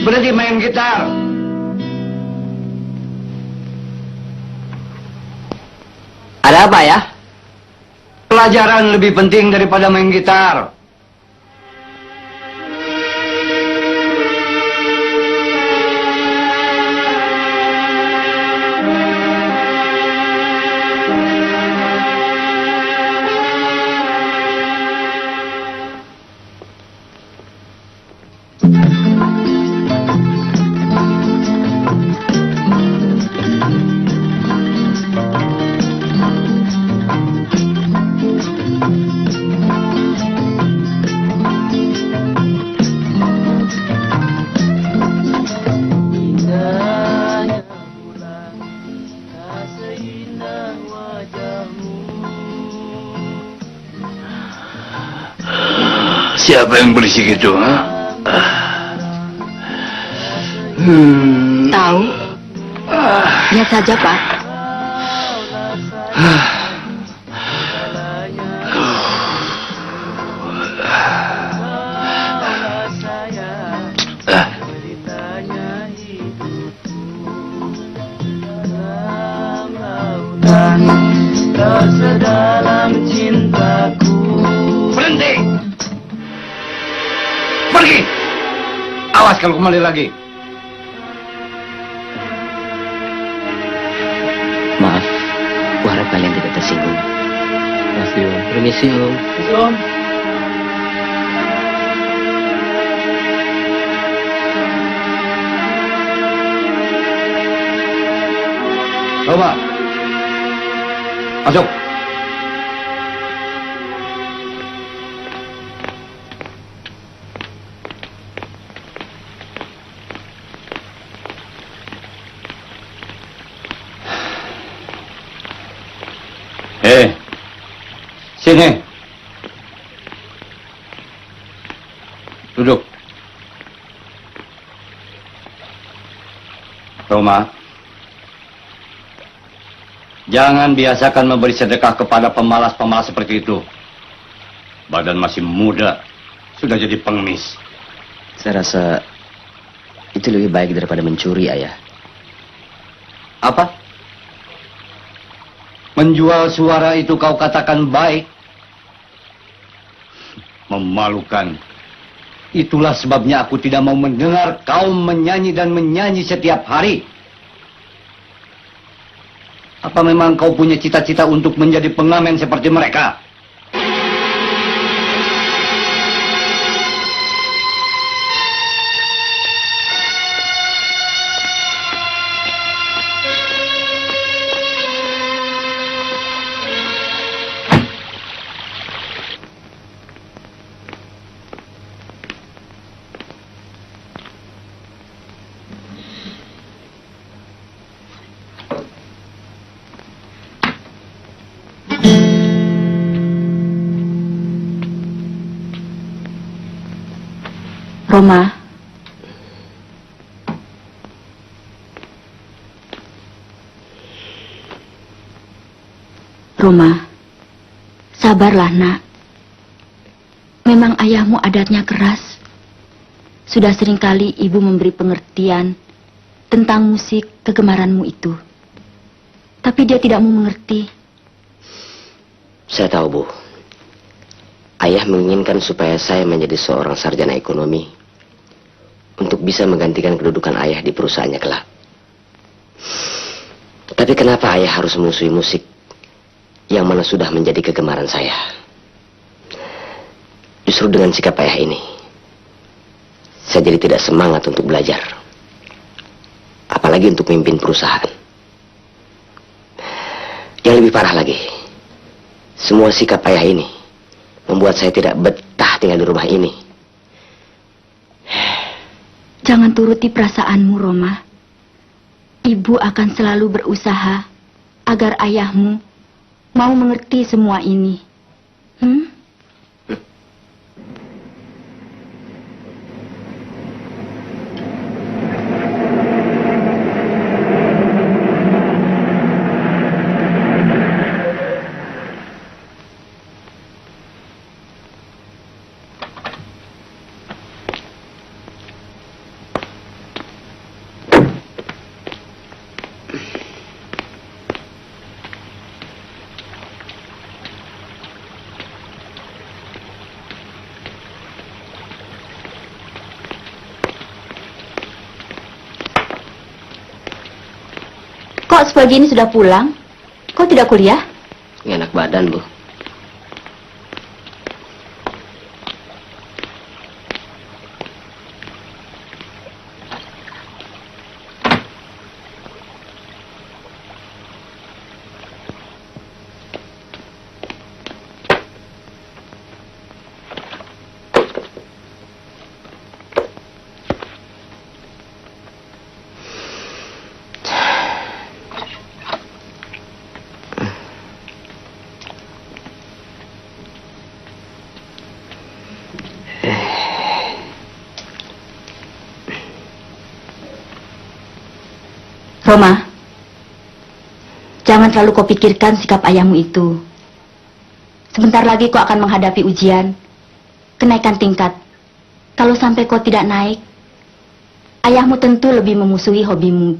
Berhenti main gitar. Ada apa ya? Pelajaran lebih penting daripada main gitar. Siapa yang berisik itu? Tahu? Lihat saja, Pak. Sedalam cintaku. Berhenti! Pergi! Awas kalau kembali lagi. Maaf, aku harap kalian tidak tersinggung. Masih, Om. Permisi, Om. Om. Coba. Masuk. Sini. Duduk. Roma, jangan biasakan memberi sedekah kepada pemalas-pemalas seperti itu. Badan masih muda, sudah jadi pengemis. Saya rasa itu lebih baik daripada mencuri, Ayah. Apa? Menjual suara itu kau katakan baik? Memalukan. Itulah sebabnya aku tidak mau mendengar kau menyanyi dan menyanyi setiap hari. Apa memang kau punya cita-cita untuk menjadi pengamen seperti mereka? Roma. Roma, sabarlah, Nak. Memang ayahmu adatnya keras. Sudah seringkali ibu memberi pengertian tentang musik kegemaranmu itu. Tapi dia tidak mau mengerti. Saya tahu, Bu. Ayah menginginkan supaya saya menjadi seorang sarjana ekonomi untuk bisa menggantikan kedudukan ayah di perusahaannya kelak. Tapi kenapa ayah harus memusuhi musik yang mana sudah menjadi kegemaran saya? Justru dengan sikap ayah ini, saya jadi tidak semangat untuk belajar. Apalagi untuk memimpin perusahaan. Yang lebih parah lagi, semua sikap ayah ini membuat saya tidak betah tinggal di rumah ini. Jangan turuti perasaanmu, Roma. Ibu akan selalu berusaha agar ayahmu mau mengerti semua ini. Kok sepagi ini sudah pulang? Kau tidak kuliah? Nggak enak badan, Bu. Roma, jangan terlalu kau pikirkan sikap ayahmu itu. Sebentar lagi kau akan menghadapi ujian, kenaikan tingkat. Kalau sampai kau tidak naik, ayahmu tentu lebih memusuhi hobimu.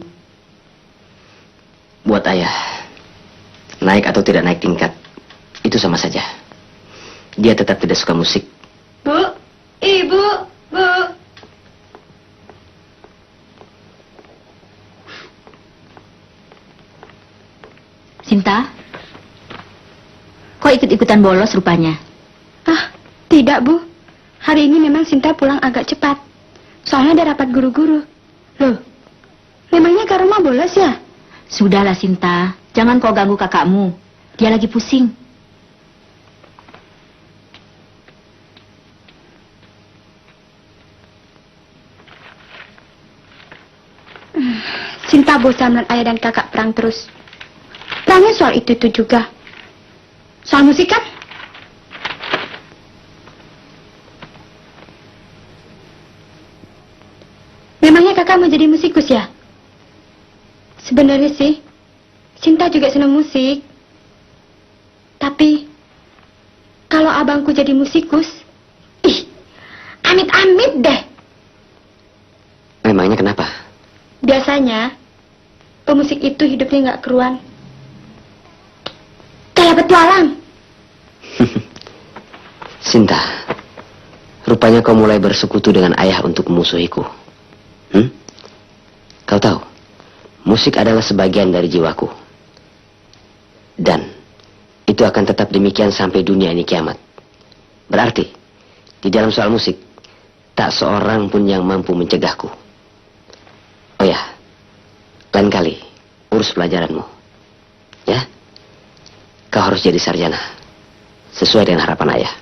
Buat ayah, naik atau tidak naik tingkat, itu sama saja. Dia tetap tidak suka musik. Bu, Ibu, Bu. Sinta, kau ikut-ikutan bolos rupanya. Ah, tidak, Bu. Hari ini memang Sinta pulang agak cepat. Soalnya ada rapat guru-guru. Loh, memangnya Kak Roma bolos ya? Sudahlah Sinta, jangan kau ganggu kakakmu. Dia lagi pusing. Sinta bosan melihat ayah dan kakak perang terus. Perangnya soal itu juga. Soal musik kan? Memangnya kakak mau jadi musikus ya? Sebenarnya sih, Sinta juga senang musik. Tapi, kalau abangku jadi musikus, ih, amit-amit deh. Memangnya kenapa? Biasanya, pemusik itu hidupnya nggak keruan. Kayak petualang. Sinta, rupanya kau mulai bersekutu dengan ayah untuk memusuhiku. Kau tahu, musik adalah sebagian dari jiwaku. Dan itu akan tetap demikian sampai dunia ini kiamat. Berarti, di dalam soal musik, tak seorang pun yang mampu mencegahku. Oh ya, lain kali, urus pelajaranmu. Ya, kau harus jadi sarjana. Sesuai dengan harapan ayah.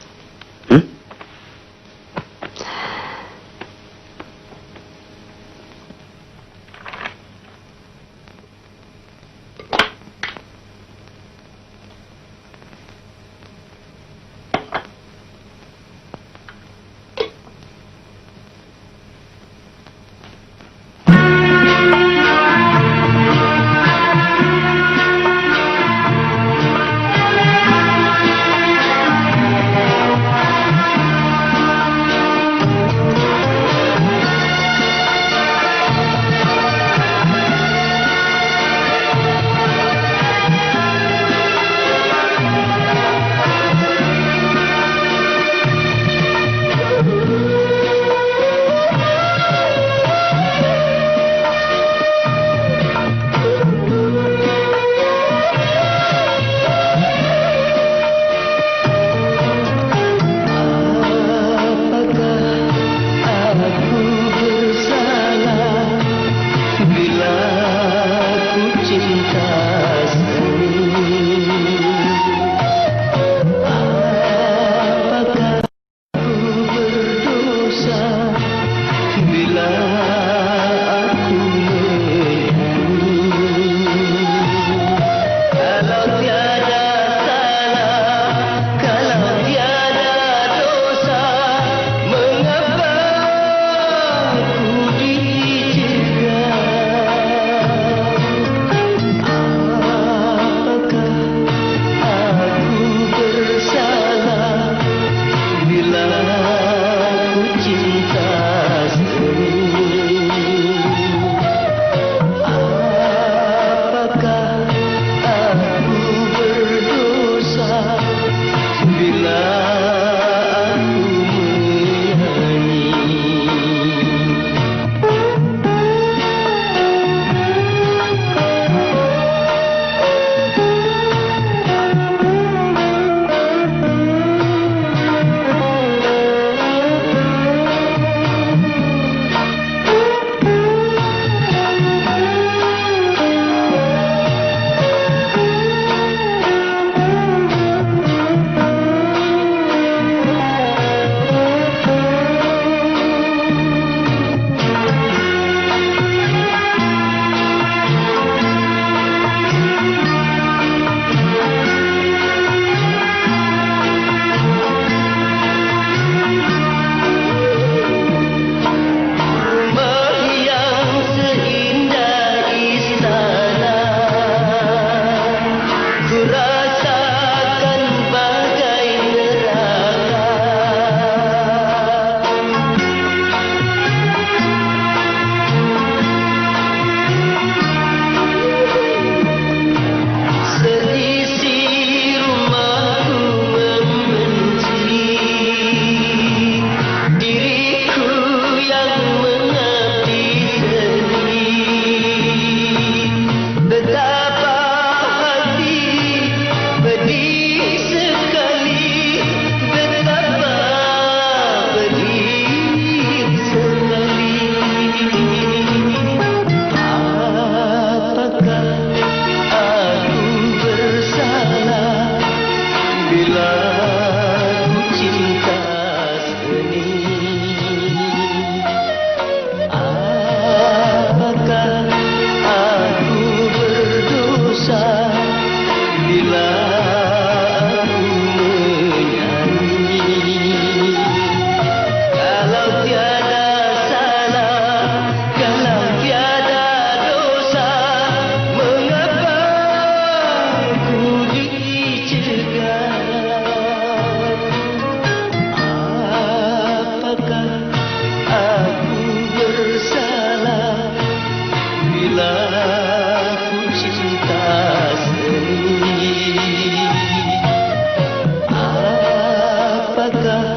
apakah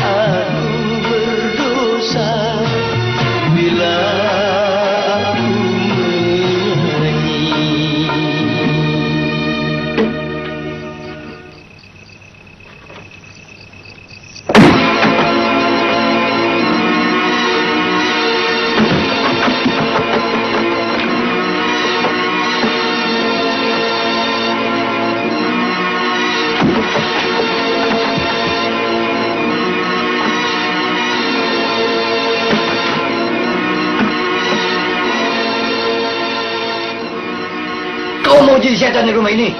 aku berdosa bila aku menyanyi? Kau mau jadi setan di rumah ini?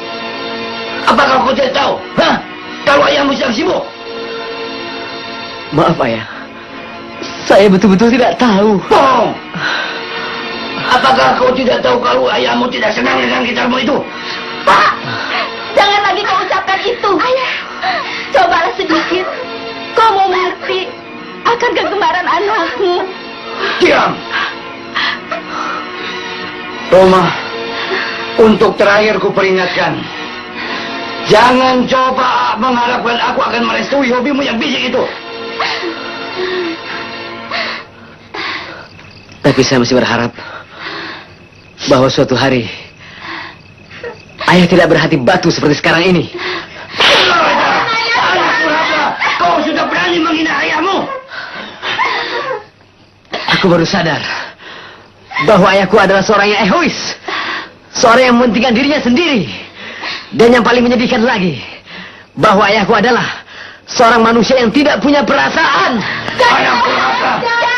Apakah kau tidak tahu? Hah? Kalau ayahmu sedang sibuk? Maaf, Ayah. Saya betul-betul tidak tahu. Bohong! Apakah kau tidak tahu kalau ayahmu tidak senang dengan gitarmu itu? Pak, jangan lagi kau ucapkan itu. Ayah, cobalah sedikit. Kau mau mengerti akan kegemaran anakmu. Diam! Roma, untuk terakhir ku peringatkan. Jangan coba mengharapkan aku akan merestui hobimu yang bisik itu. Tapi saya masih berharap bahwa suatu hari Ayah tidak berhati batu seperti sekarang ini. Anak durhaka, kau sudah berani menghina ayahmu. Aku baru sadar bahwa ayahku adalah seorang yang egois, seorang yang mementingkan dirinya sendiri. Dan yang paling menyedihkan lagi, bahwa ayahku adalah seorang manusia yang tidak punya perasaan. Anak durhaka,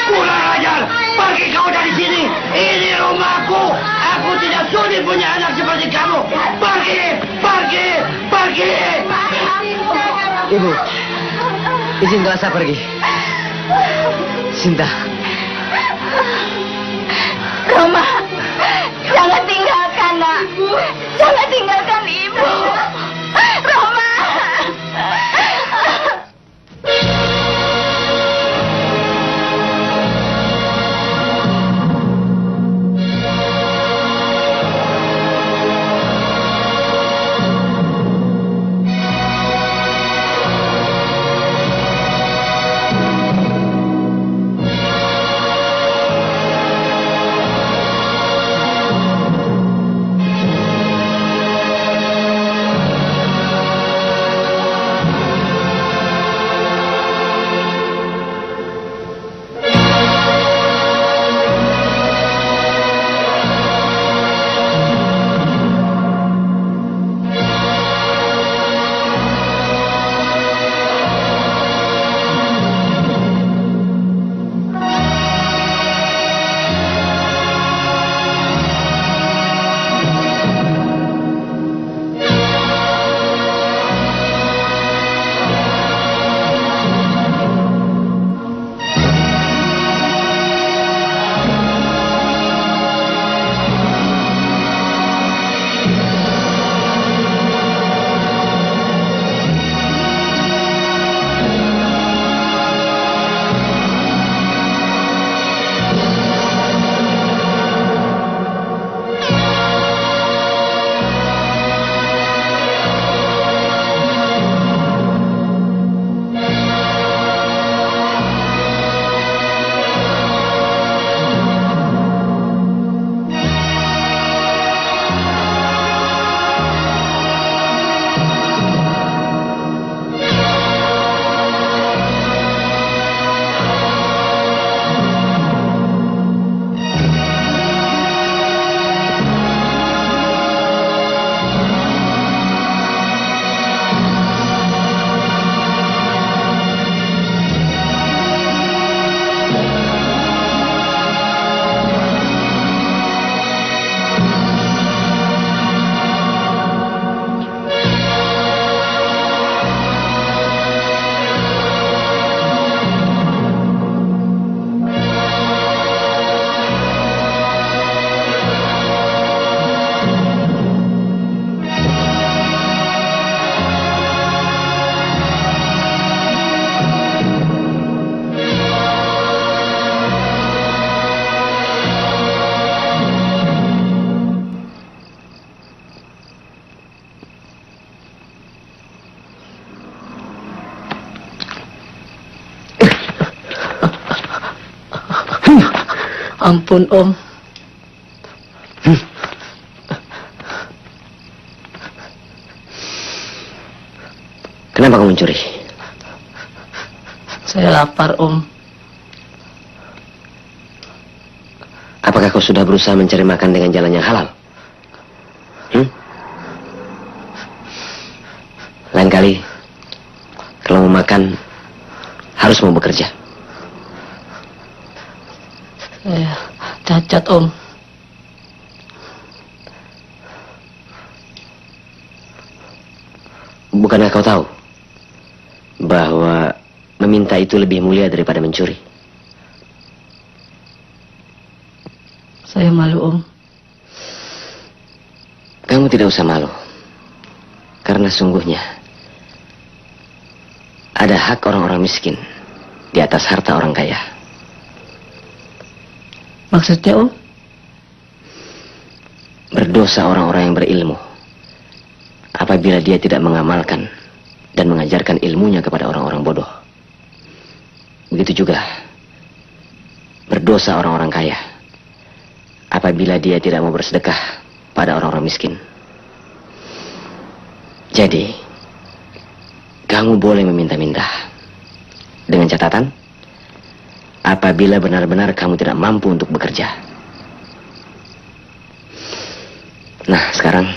kurang ajar. Pergi kau dari sini. Ini rumahku. Aku tidak sudi punya anak seperti kamu. Pergi, pergi, pergi. Ibu, izinkanlah saya pergi. Sinta, Roma, jangan tinggalkan nak. Jangan tinggalkan ibu. Roma. Ampun, Om. Kenapa kamu mencuri? Saya lapar, Om. Apakah kau sudah berusaha mencari makan dengan jalan yang halal? Lain kali, kalau mau makan, harus mau bekerja. Saya cacat, Om. Bukankah kau tahu bahwa meminta itu lebih mulia daripada mencuri? Saya malu, Om. Kamu tidak usah malu. Karena sungguhnya ada hak orang-orang miskin di atas harta orang kaya. Maksudnya, Om? Berdosa orang-orang yang berilmu apabila dia tidak mengamalkan dan mengajarkan ilmunya kepada orang-orang bodoh. Begitu juga berdosa orang-orang kaya apabila dia tidak mau bersedekah pada orang-orang miskin. Jadi, kamu boleh meminta-minta dengan catatan apabila benar-benar kamu tidak mampu untuk bekerja. Nah, sekarang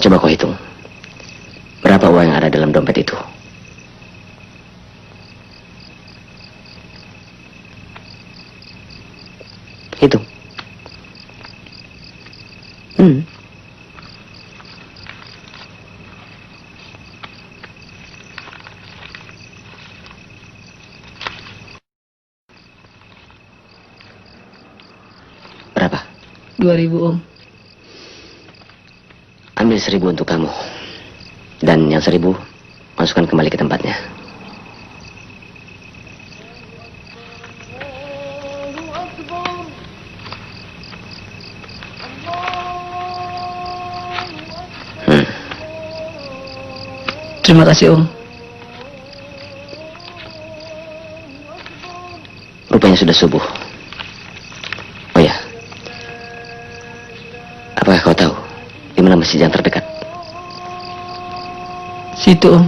coba kau hitung berapa uang yang ada dalam dompet itu. Hitung. Berapa? 2.000, Om. Ambil 1.000 untuk kamu. Dan yang 1.000 masukkan kembali ke tempatnya. Terima kasih, Om. Rupanya sudah subuh. Oh ya. Apakah kau tahu di mana masjid yang terdekat? Situ, Om.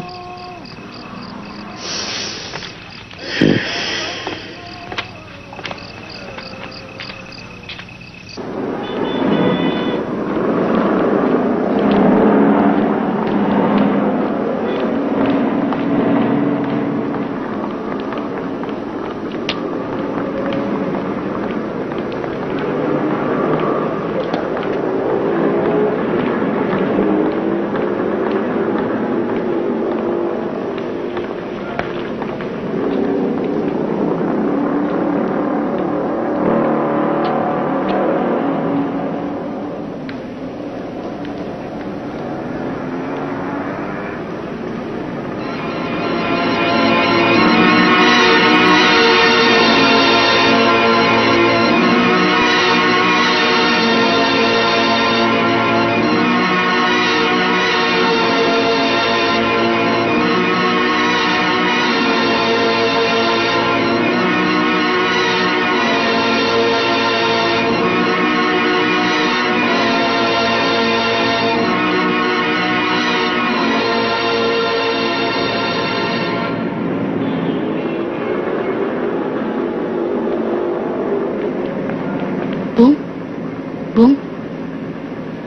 Bung,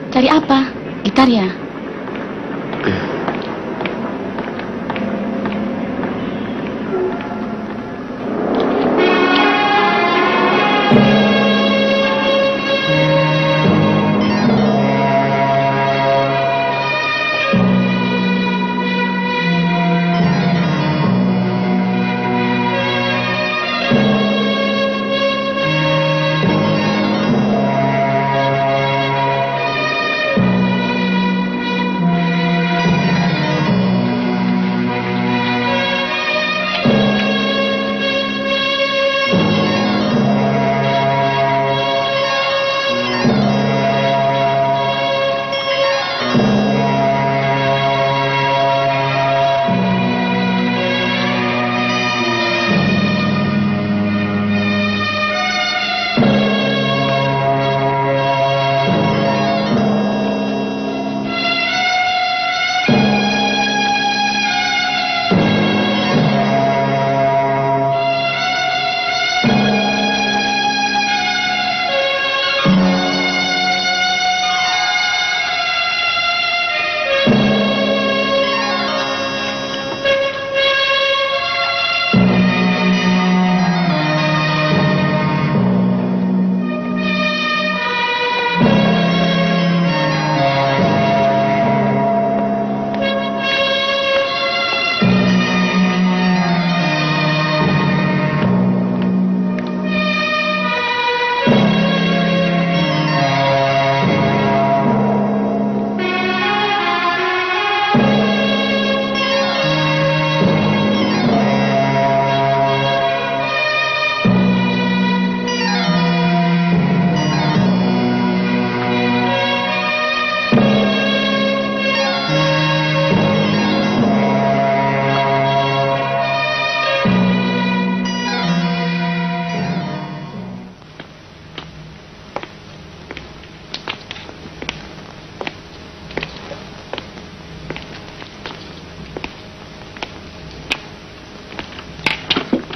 cari apa? Gitar ya?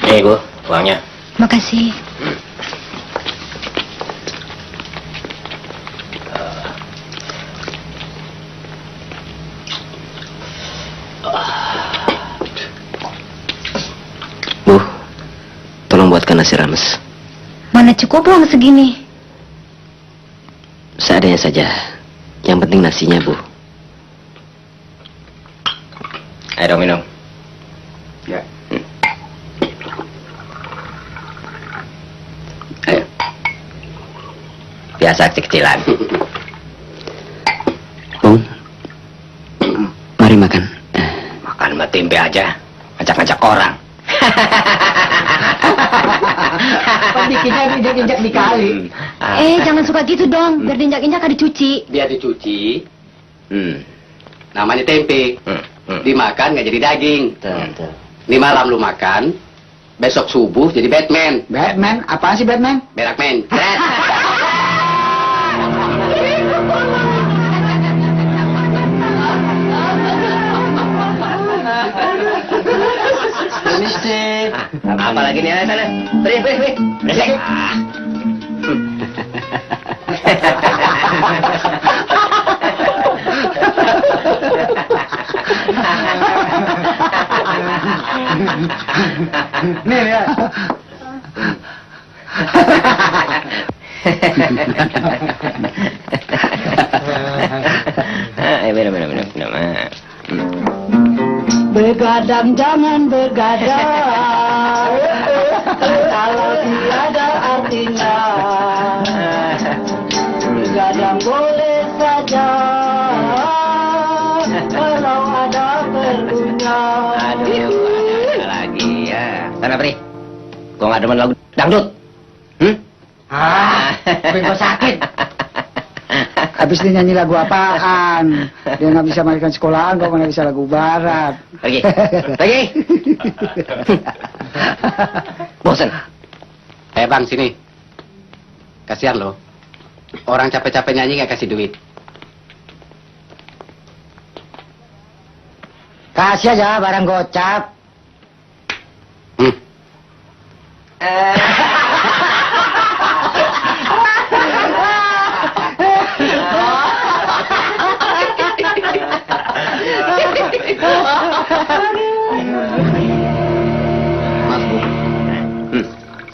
Bu, uangnya. Makasih. Bu, tolong buatkan nasi rames. Mana cukup uang segini? Seadanya saja. Yang penting nasinya, Bu. Ayo dong, minum. Ya. Ayo. Biasa kecil-kecilan. Bung, mari makan. Makan sama tempe aja. Ngajak-ngajak orang. Bikinnya injak-injak di kali. Jangan suka gitu dong. Biar diinjak-injak kan dicuci. Biar dicuci. Namanya tempe. Dimakan nggak jadi daging. Ini malam lu makan. Besok subuh jadi Batman. Batman? Apaan sih Batman? Berakman. Permisi. Apa lagi nih sana? Beri. Beresek. Nih ya. Minum. Begadang jangan begadang. Kalau tiada artinya. Begadang boleh saja. Kalau ada perlunya. Aduh, ada lagi ya. Sana, Pri. Gua nggak demen lagu dangdut. Bego sakit. Habis dia nyanyi lagu apaan? Dia nggak bisa mainkan sekolahan, kok mana bisa lagu barat. Pergi. Bosan. Bang, sini. Kasihan lo. Orang capek-capek nyanyi nggak kasih duit. Kasih aja barang gocap.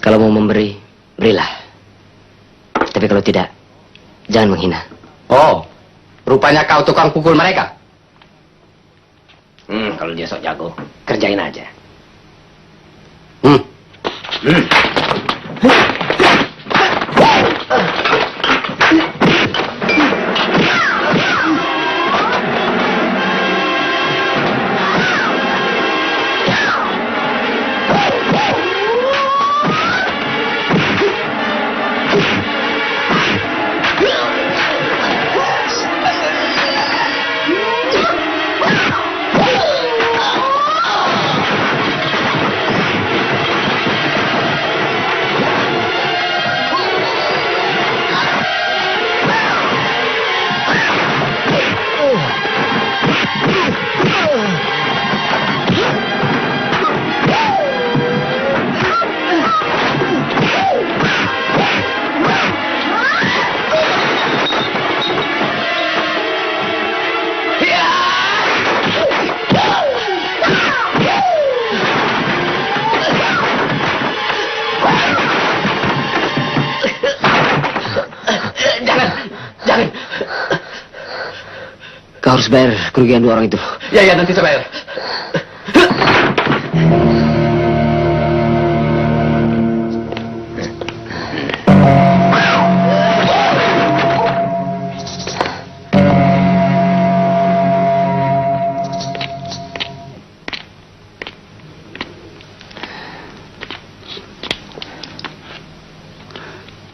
Kalau mau memberi, berilah. Tapi kalau tidak, jangan menghina. Oh, rupanya kau tukang pukul mereka. Kalau dia sok jago, kerjain aja. Jangan. Kau harus bayar kerugian dua orang itu. Ya, nanti saya bayar.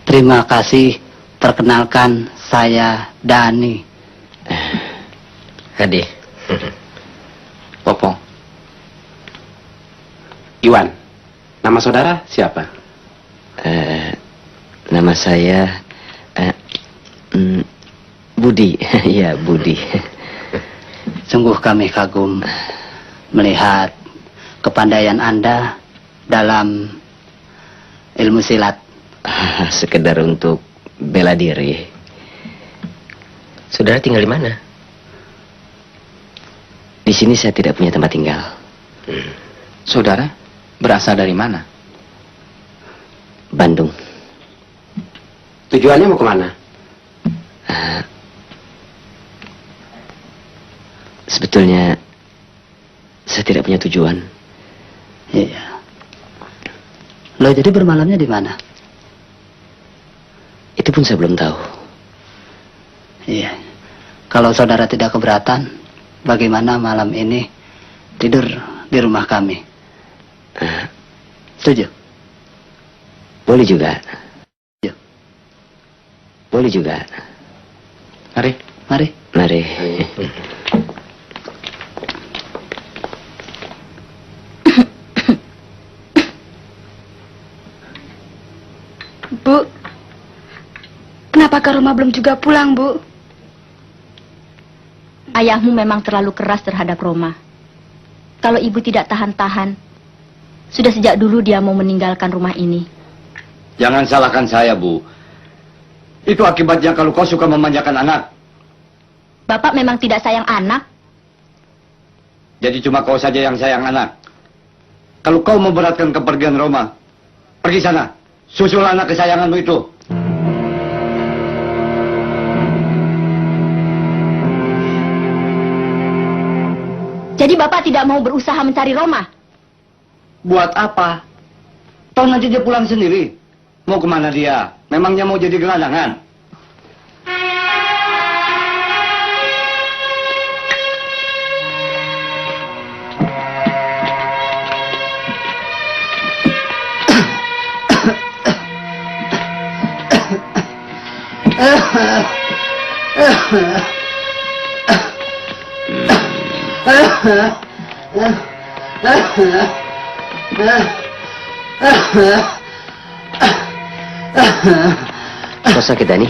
Terima kasih. Perkenalkan, saya Dani. Hadi. Popong. Iwan. Nama saudara siapa? Nama saya Budi. Ya, Budi. Sungguh kami kagum melihat kepandaian Anda dalam ilmu silat. Sekedar untuk bela diri. Saudara tinggal di mana? Di sini saya tidak punya tempat tinggal. Saudara berasal dari mana? Bandung. Tujuannya mau kemana? Sebetulnya saya tidak punya tujuan. Iya. Lo jadi bermalamnya di mana? Itu pun saya belum tahu. Iya. Kalau saudara tidak keberatan, bagaimana malam ini tidur di rumah kami? Setuju? Boleh juga. Ya. Boleh juga. Mari. Mari. Mari. Bu, kenapa ke rumah belum juga pulang, Bu? Ayahmu memang terlalu keras terhadap Roma. Kalau ibu tidak tahan-tahan, sudah sejak dulu dia mau meninggalkan rumah ini. Jangan salahkan saya, Bu. Itu akibatnya kalau kau suka memanjakan anak. Bapak memang tidak sayang anak. Jadi cuma kau saja yang sayang anak. Kalau kau memberatkan kepergian Roma, pergi sana. Susul anak kesayanganmu itu. Jadi Bapak tidak mau berusaha mencari Roma? Buat apa? Tahu nanti dia pulang sendiri. Mau kemana dia? Memangnya mau jadi gelandangan? Kau sakit, Dani?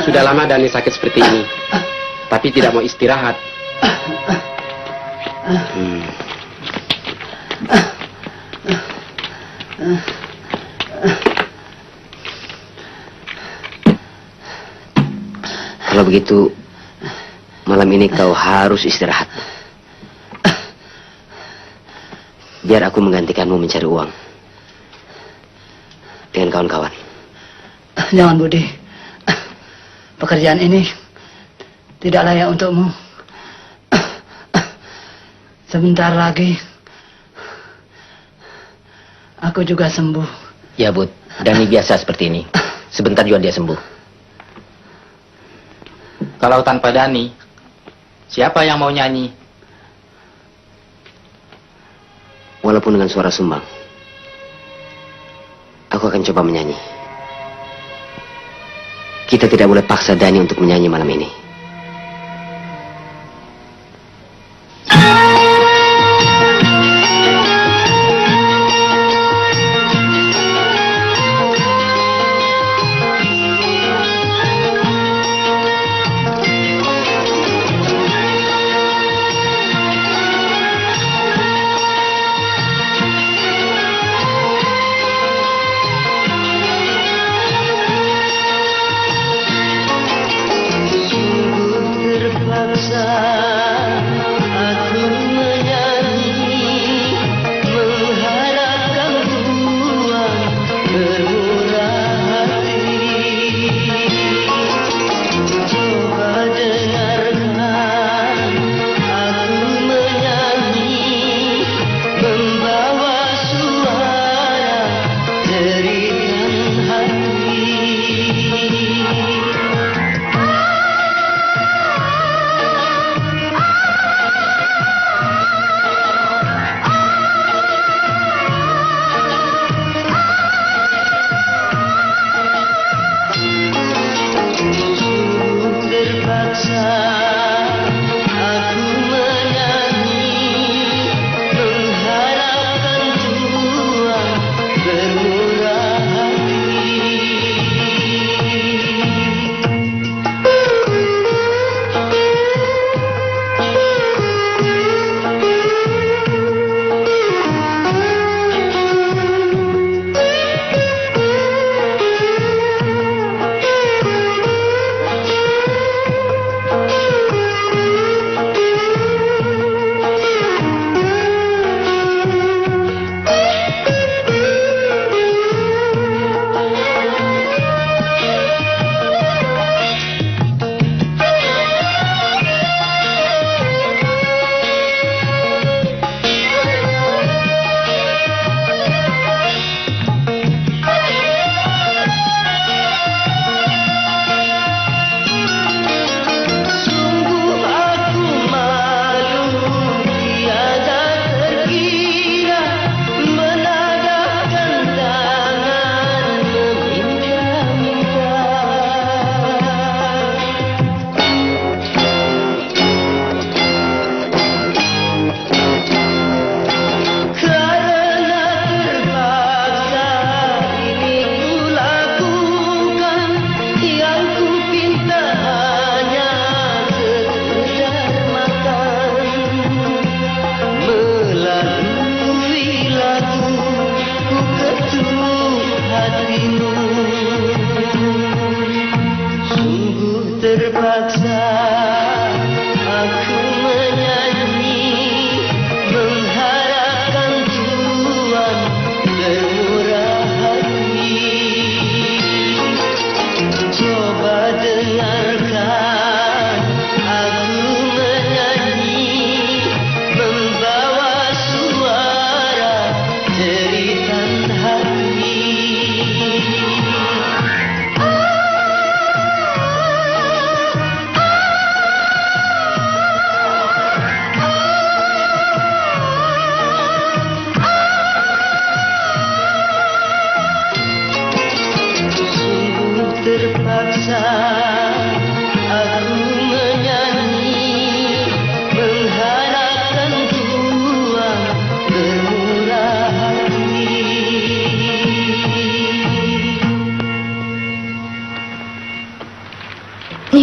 Sudah lama Dani sakit seperti ini. Tapi tidak mau istirahat. Kalau begitu, malam ini kau harus istirahat. Biar aku menggantikanmu mencari uang. Dengan kawan-kawan. Jangan, Budi. Pekerjaan ini tidak layak untukmu. Sebentar lagi aku juga sembuh. Ya, Bud. Dani biasa seperti ini. Sebentar juga dia sembuh. Kalau tanpa Dani, siapa yang mau nyanyi? Walaupun dengan suara sumbang, aku akan coba menyanyi. Kita tidak boleh paksa Dani untuk menyanyi malam ini.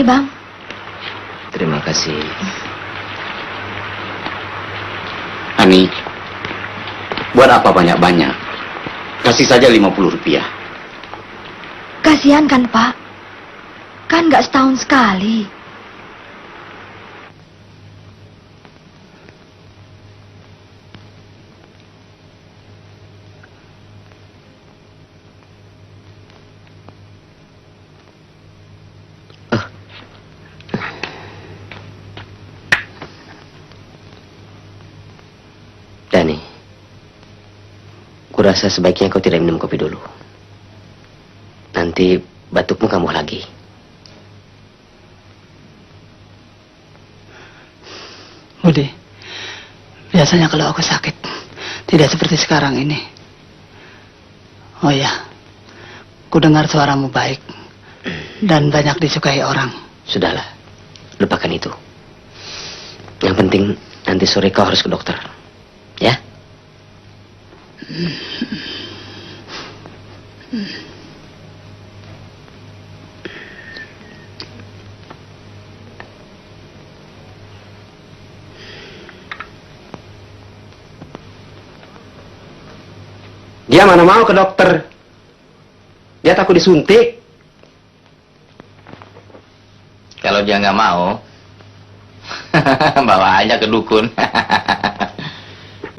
Nih, Bang. Terima kasih. Ani, buat apa banyak-banyak? Kasih saja 50 rupiah. Kasihan kan, Pak? Kan nggak setahun sekali. Dani, kurasa sebaiknya kau tidak minum kopi dulu. Nanti batukmu kambuh lagi. Budi, biasanya kalau aku sakit, tidak seperti sekarang ini. Oh ya, ku dengar suaramu baik dan banyak disukai orang. Sudahlah, lupakan itu. Yang penting nanti sore kau harus ke dokter. Ya? Dia mana mau ke dokter? Dia takut disuntik. Kalau dia nggak mau, bawa aja ke dukun.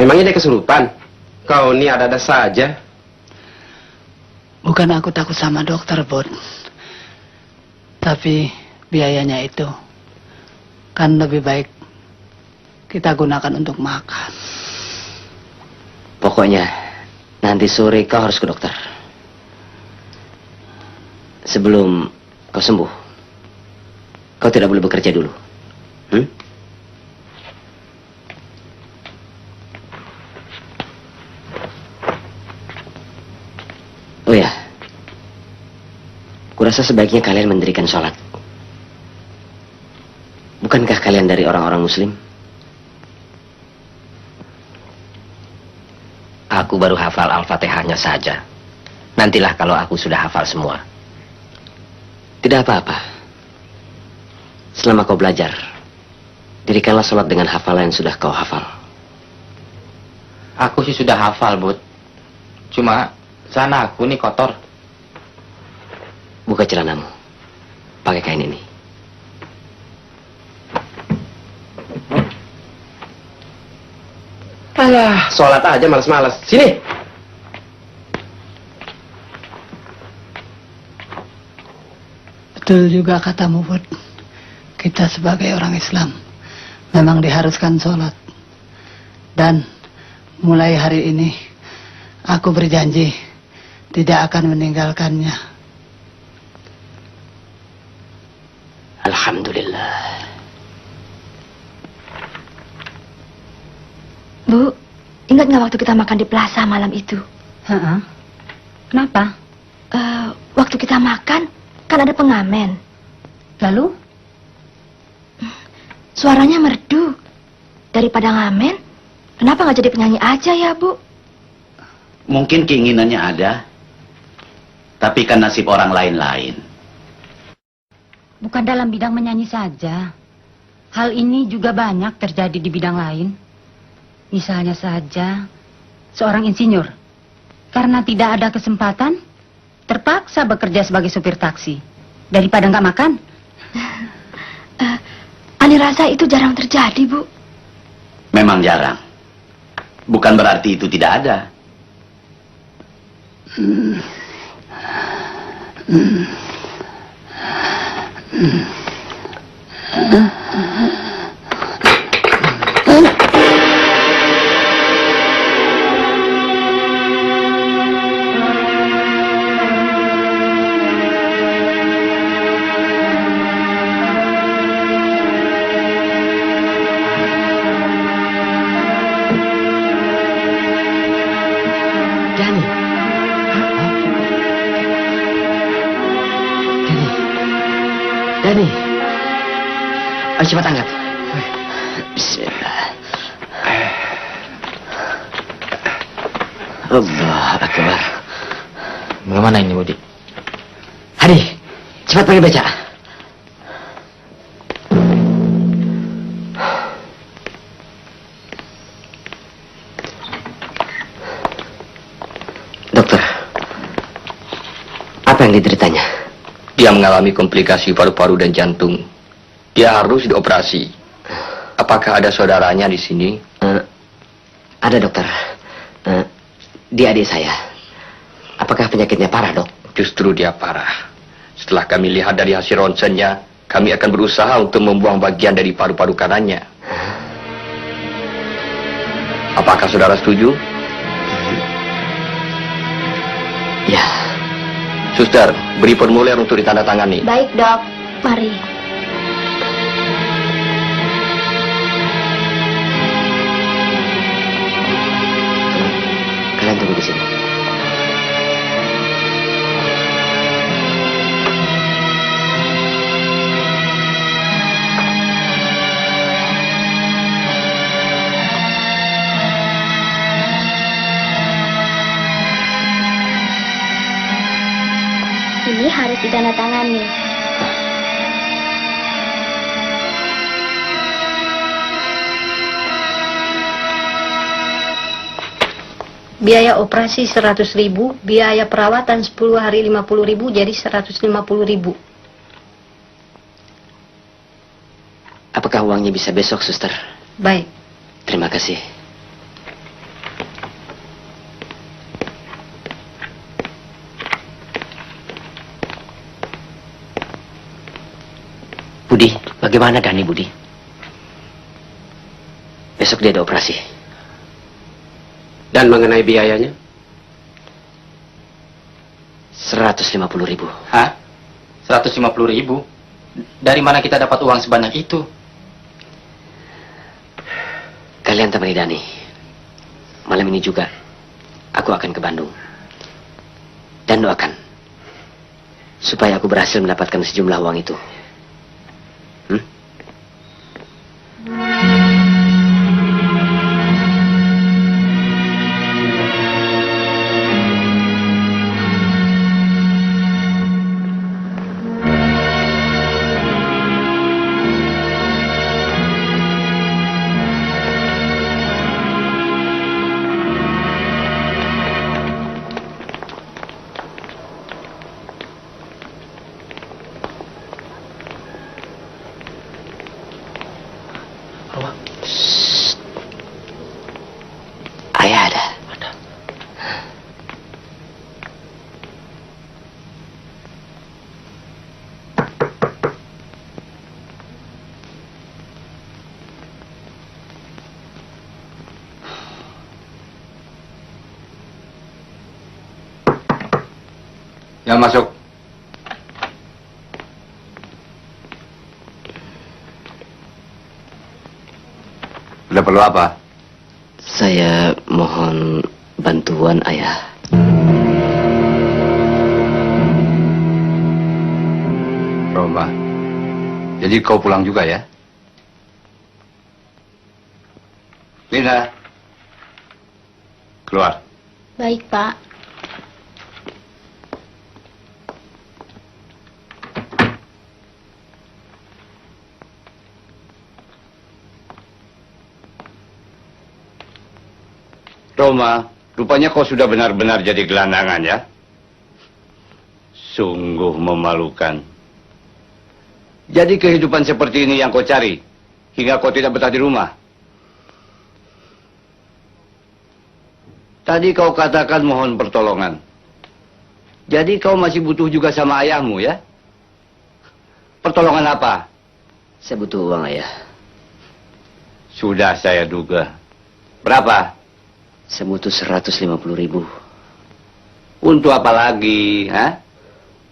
Memangnya dia kesurupan? Kau ini ada-ada saja. Bukan aku takut sama dokter, Bud. Tapi biayanya itu kan lebih baik kita gunakan untuk makan. Pokoknya nanti sore kau harus ke dokter. Sebelum kau sembuh, kau tidak boleh bekerja dulu. Oh ya, kurasa sebaiknya kalian mendirikan sholat. Bukankah kalian dari orang-orang Muslim? Aku baru hafal Al-Fatihahnya saja. Nantilah kalau aku sudah hafal semua. Tidak apa-apa. Selama kau belajar, dirikanlah sholat dengan hafalan yang sudah kau hafal. Aku sih sudah hafal, Bud. Cuma sana aku nih kotor. Buka celanamu. Pakai kain ini. Alah, sholat aja malas-malas. Sini. Betul juga katamu, Bud. Kita sebagai orang Islam memang diharuskan sholat. Dan mulai hari ini aku berjanji tidak akan meninggalkannya. Alhamdulillah. Bu, ingat nggak waktu kita makan di plaza malam itu? Kenapa? Waktu kita makan, kan ada pengamen. Lalu? Suaranya merdu. Daripada ngamen, kenapa nggak jadi penyanyi aja ya, Bu? Mungkin keinginannya ada, tapi kan nasib orang lain-lain. Bukan dalam bidang menyanyi saja. Hal ini juga banyak terjadi di bidang lain. Misalnya saja, seorang insinyur, karena tidak ada kesempatan, terpaksa bekerja sebagai supir taksi. Daripada nggak makan. Ani rasa itu jarang terjadi, Bu. Memang jarang. Bukan berarti itu tidak ada. Dani. Ayo cepat angkat. Bismillah. Allah Akbar. Bagaimana ini, Budi? Hadi, cepat pergi baca. Apa yang dideritanya? Dia mengalami komplikasi paru-paru dan jantung. Dia harus dioperasi. Apakah ada saudaranya di sini? Ada, dokter. Dia adik saya. Apakah penyakitnya parah, dok? Justru dia parah. Setelah kami lihat dari hasil ronsennya, kami akan berusaha untuk membuang bagian dari paru-paru kanannya. Apakah saudara setuju? Ya. Suster, beri formulir untuk ditandatangani. Baik, Dok. Mari. Kalian tunggu di sini. Ini harus ditandatangani. Biaya operasi 100.000, biaya perawatan 10 hari 50.000, jadi 150.000. Apakah uangnya bisa besok, suster? Baik. Terima kasih. Budi, bagaimana Dani, Budi? Besok dia ada operasi. Dan mengenai biayanya? 150.000. Hah? 150.000? Dari mana kita dapat uang sebanyak itu? Kalian temani Dani. Malam ini juga, aku akan ke Bandung. Dan doakan, supaya aku berhasil mendapatkan sejumlah uang itu. Ayah ada. Ya, masuk. Udah perlu apa? Saya mohon bantuan, Ayah. Roma, jadi kau pulang juga ya? Lina, keluar. Baik, Pak. Roma, rupanya kau sudah benar-benar jadi gelandangan ya? Sungguh memalukan. Jadi kehidupan seperti ini yang kau cari, hingga kau tidak betah di rumah. Tadi kau katakan mohon pertolongan. Jadi kau masih butuh juga sama ayahmu ya? Pertolongan apa? Saya butuh uang, Ayah. Sudah saya duga. Berapa? Saya butuh 150.000. Untuk apa lagi, ha?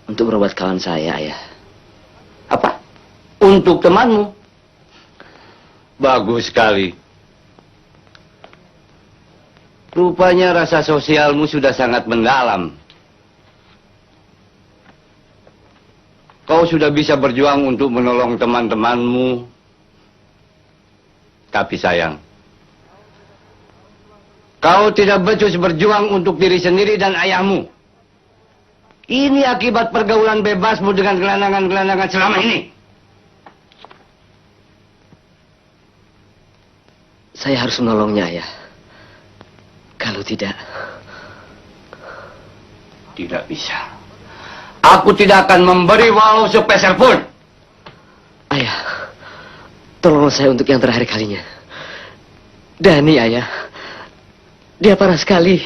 Untuk berobat kawan saya, Ayah. Apa? Untuk temanmu? Bagus sekali. Rupanya rasa sosialmu sudah sangat mendalam. Kau sudah bisa berjuang untuk menolong teman-temanmu. Tapi sayang, kau tidak becus berjuang untuk diri sendiri dan ayahmu. Ini akibat pergaulan bebasmu dengan gelandangan-gelandangan selama ini. Saya harus menolongnya, Ayah. Kalau tidak... Tidak bisa. Aku tidak akan memberi walau sepeser pun. Ayah, tolonglah saya untuk yang terakhir kalinya. Dani, ayah. Dia parah sekali.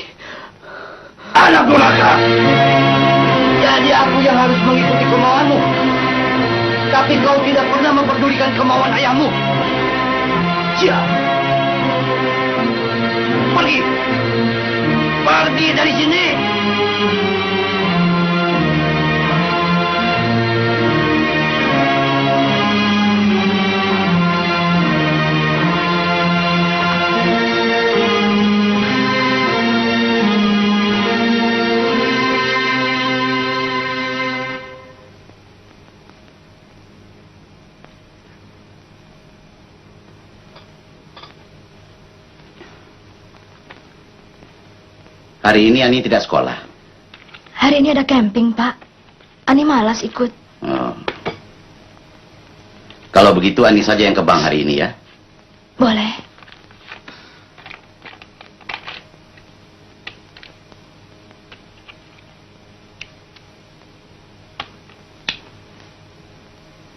Anak durhaka. Jadi aku yang harus mengikuti kemauanmu. Tapi kau tidak pernah memperdulikan kemauan ayahmu. Siap. Pergi. Pergi dari sini. Hari ini Ani tidak sekolah. Hari ini ada camping, Pak. Ani malas ikut. Oh. Kalau begitu Ani saja yang ke bank hari ini ya. Boleh.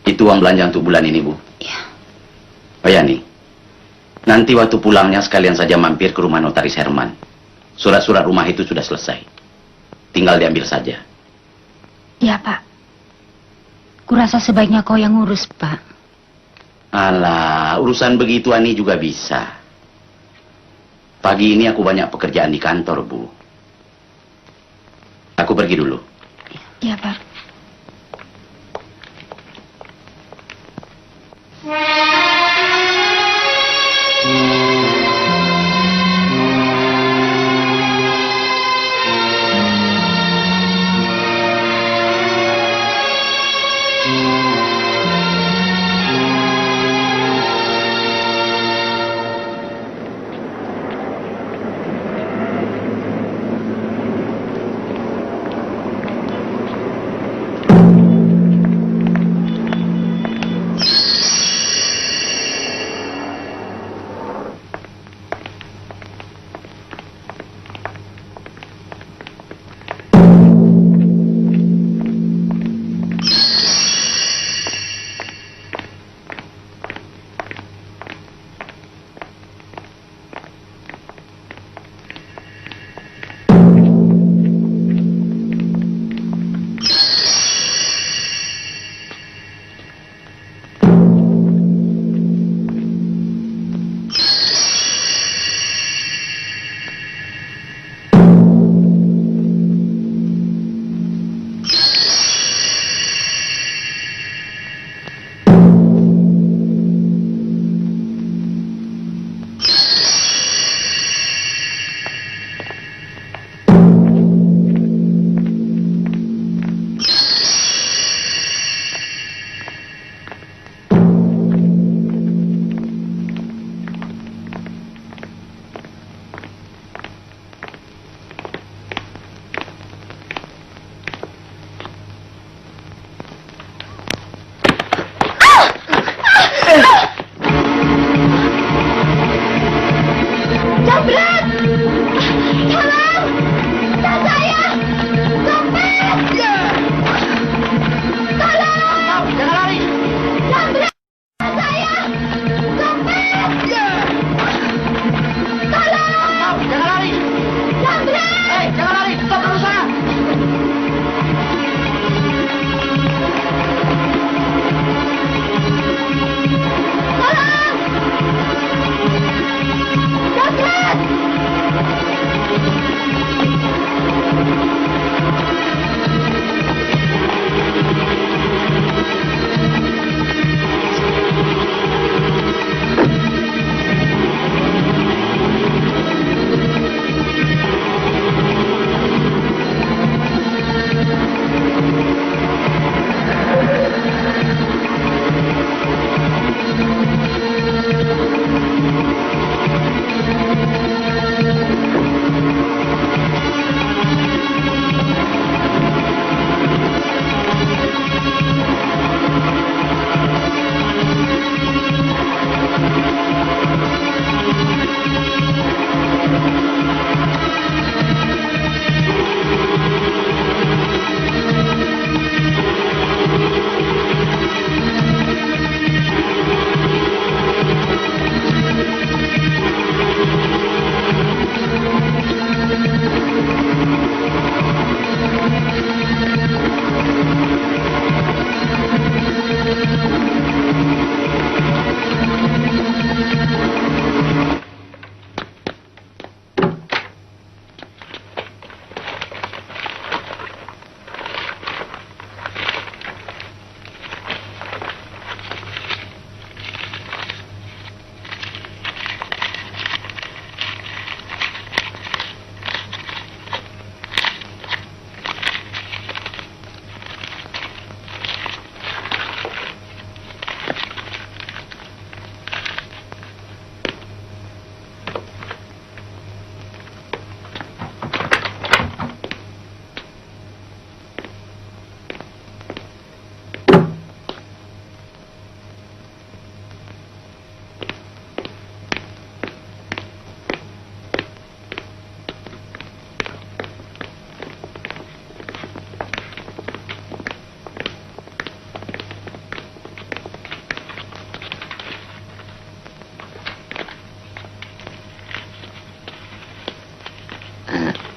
Itu uang belanja untuk bulan ini, Bu. Iya. Oh ya, nih. Nanti waktu pulangnya sekalian saja mampir ke rumah notaris Herman. Surat-surat rumah itu sudah selesai. Tinggal diambil saja. Iya, Pak. Kurasa sebaiknya kau yang ngurus, Pak. Alah, urusan begitu Ani juga bisa. Pagi ini aku banyak pekerjaan di kantor, Bu. Aku pergi dulu. Iya, Pak.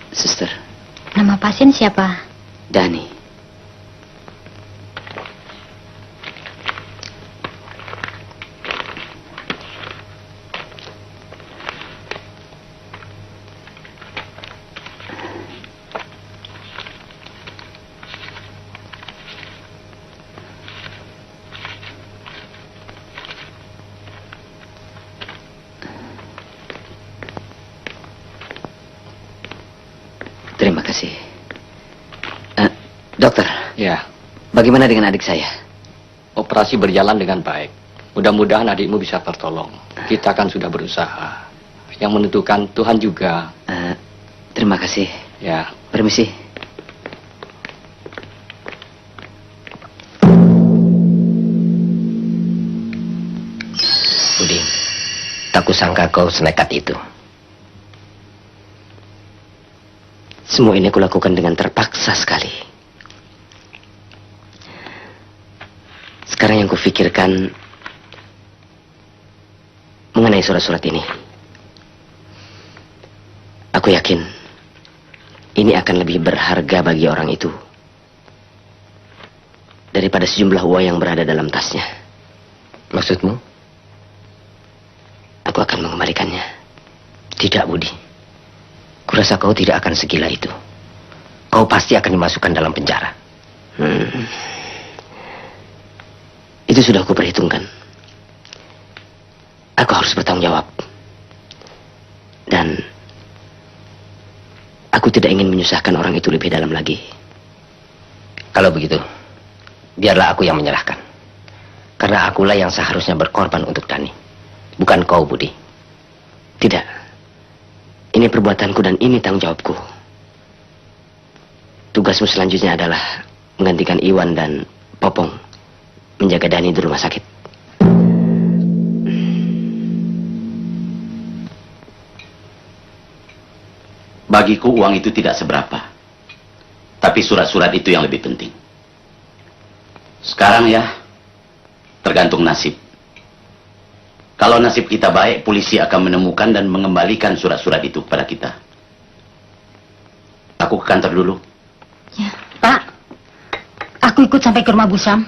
Suster, Nama pasien siapa? Dani. Terima kasih. Dokter, Ya, bagaimana dengan adik saya? operasi berjalan dengan baik. Mudah-mudahan adikmu bisa tertolong. Kita kan sudah berusaha. Yang menentukan Tuhan juga. Terima kasih. Ya. Permisi. Budi, tak kusangka kau senekat itu. Semua ini aku lakukan dengan terpaksa sekali. Sekarang yang kupikirkan mengenai surat-surat ini. Aku yakin ini akan lebih berharga bagi orang itu daripada sejumlah uang yang berada dalam tasnya. Maksudmu? Aku akan mengembalikannya. Tidak, Budi. Kurasa kau tidak akan segila itu. Kau pasti akan dimasukkan dalam penjara. Itu sudah aku perhitungkan. Aku harus bertanggung jawab. Dan aku tidak ingin menyusahkan orang itu lebih dalam lagi. Kalau begitu, biarlah aku yang menyerahkan. Karena akulah yang seharusnya berkorban untuk Dani. Bukan kau, Budi. Tidak. Ini perbuatanku dan ini tanggung jawabku. Tugasmu selanjutnya adalah menggantikan Iwan dan Popong menjaga Dani di rumah sakit. Bagiku uang itu tidak seberapa. Tapi surat-surat itu yang lebih penting. Sekarang ya, tergantung nasib. Kalau nasib kita baik, polisi akan menemukan dan mengembalikan surat-surat itu kepada kita. Aku ke kantor dulu. Ya. Pak, aku ikut sampai ke rumah Bu Sam.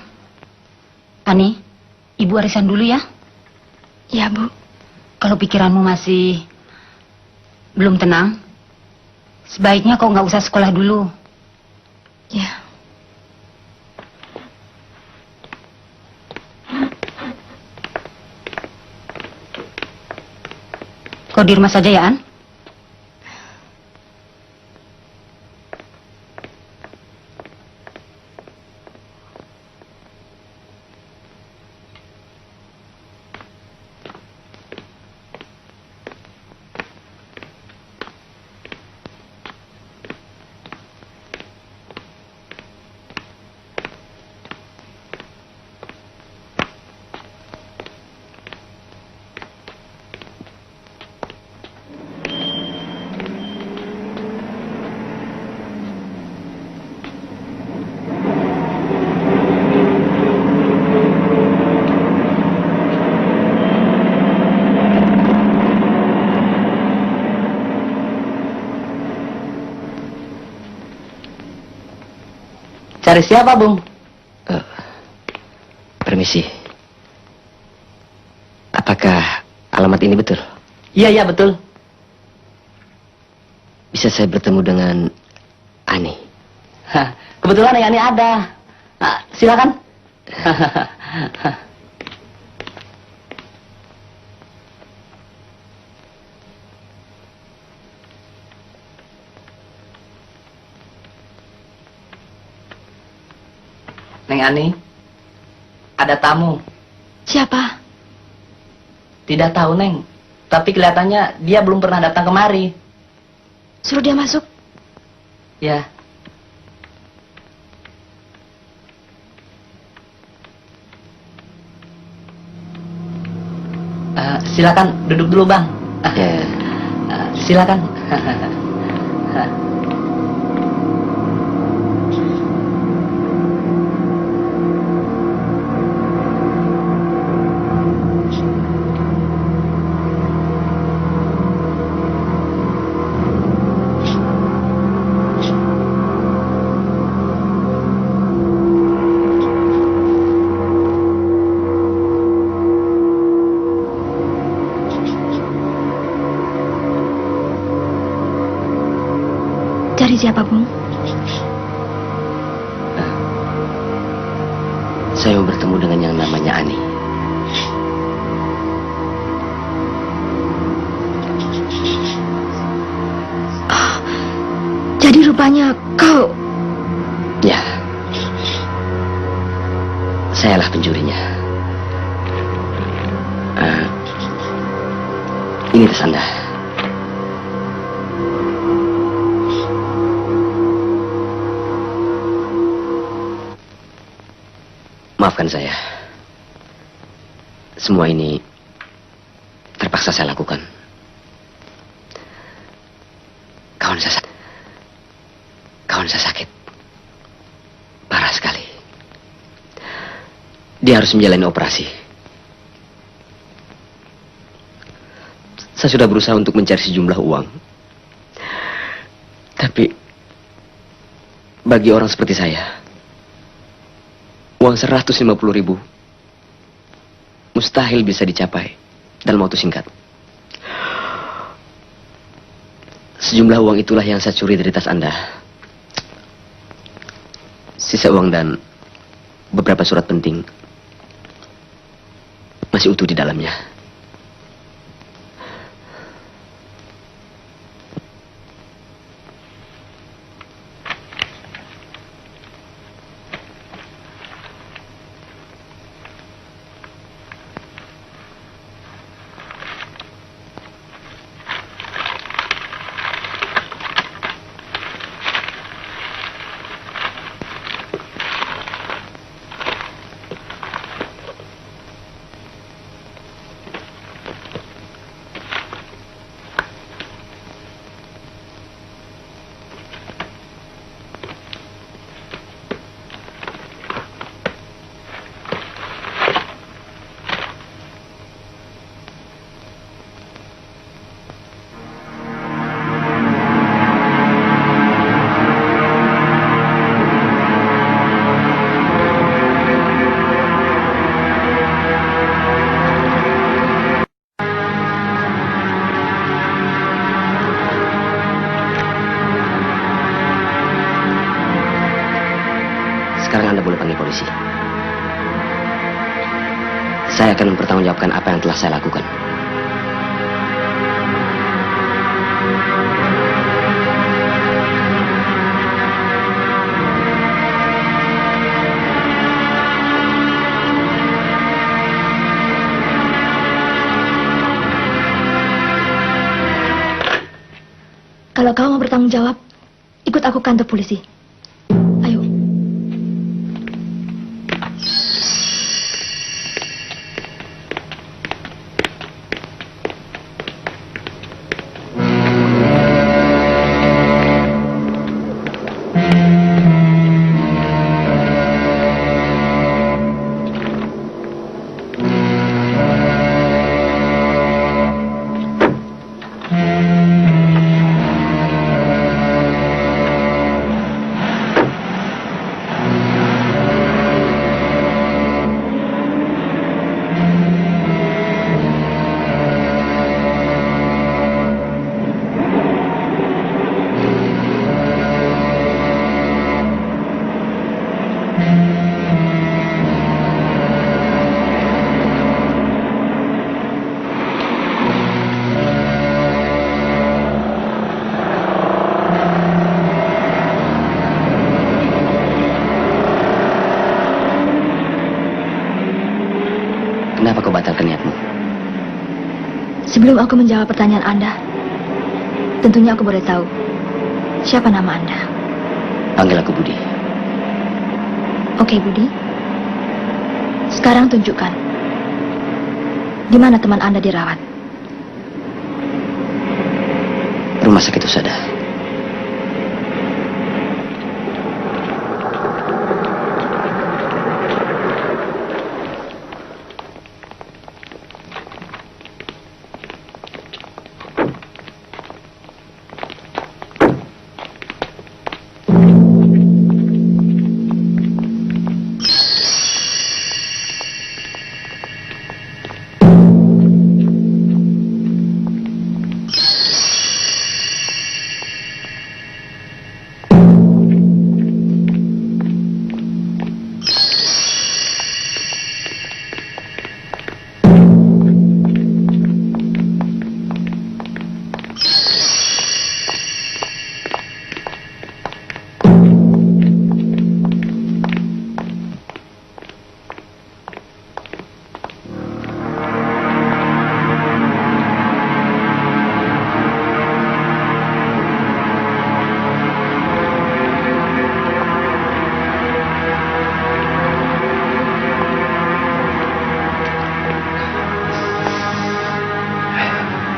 Ani, Ibu arisan dulu ya. Ya, Bu. Kalau pikiranmu masih belum tenang, sebaiknya kau nggak usah sekolah dulu. Ya. Kau di rumah saja ya, An? Cari siapa, Bung? Permisi. Apakah alamat ini betul? Iya, betul. Bisa saya bertemu dengan Ani? Hah, kebetulan yang ini ada. Silakan. Neng Ani, ada tamu. Siapa? Tidak tahu, Neng. Tapi kelihatannya dia belum pernah datang kemari. Suruh dia masuk. Ya. Silakan duduk dulu, Bang. Ya. Silakan. Cari siapa, Bung? Saya mau bertemu dengan yang namanya Ani. Jadi rupanya kau... Ya. Sayalah pencurinya. Ini tas Anda. Maafkan saya. Semua ini terpaksa saya lakukan. Kawan saya sakit. Parah sekali. Dia harus menjalani operasi. Saya sudah berusaha untuk mencari sejumlah uang. Tapi bagi orang seperti saya, uang 150.000 mustahil bisa dicapai dalam waktu singkat. Sejumlah uang itulah yang saya curi dari tas Anda. Sisa uang dan beberapa surat penting masih utuh di dalamnya. Sekarang Anda boleh panggil polisi. Saya akan mempertanggungjawabkan apa yang telah saya lakukan. Kalau kau mau bertanggung jawab, ikut aku ke kantor polisi. Ayo. Kenapa kau batalkan niatmu? Sebelum aku menjawab pertanyaan Anda, tentunya aku boleh tahu siapa nama Anda. Panggil aku Budi. Oke, Budi. Sekarang tunjukkan di mana teman Anda dirawat. Rumah sakit Usada.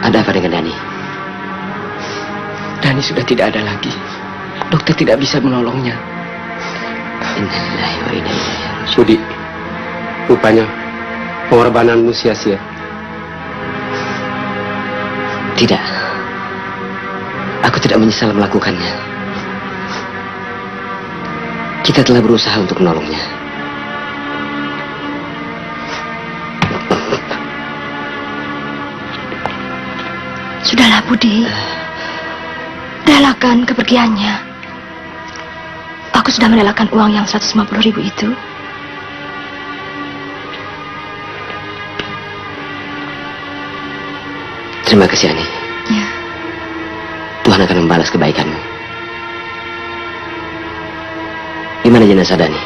Ada apa dengan Dani? Dani sudah tidak ada lagi. Dokter tidak bisa menolongnya. Innalillahi wa inna ilaihi raji'un. Budi, rupanya pengorbananmu sia-sia. Tidak. Aku tidak menyesal melakukannya. Kita telah berusaha untuk menolongnya. Sudahlah, Budi. Relakan kepergiannya. Aku sudah merelakan uang yang 150.000 itu. Terima kasih, Ani. Ya. Tuhan akan membalas kebaikanmu. Di mana jenazah Dani?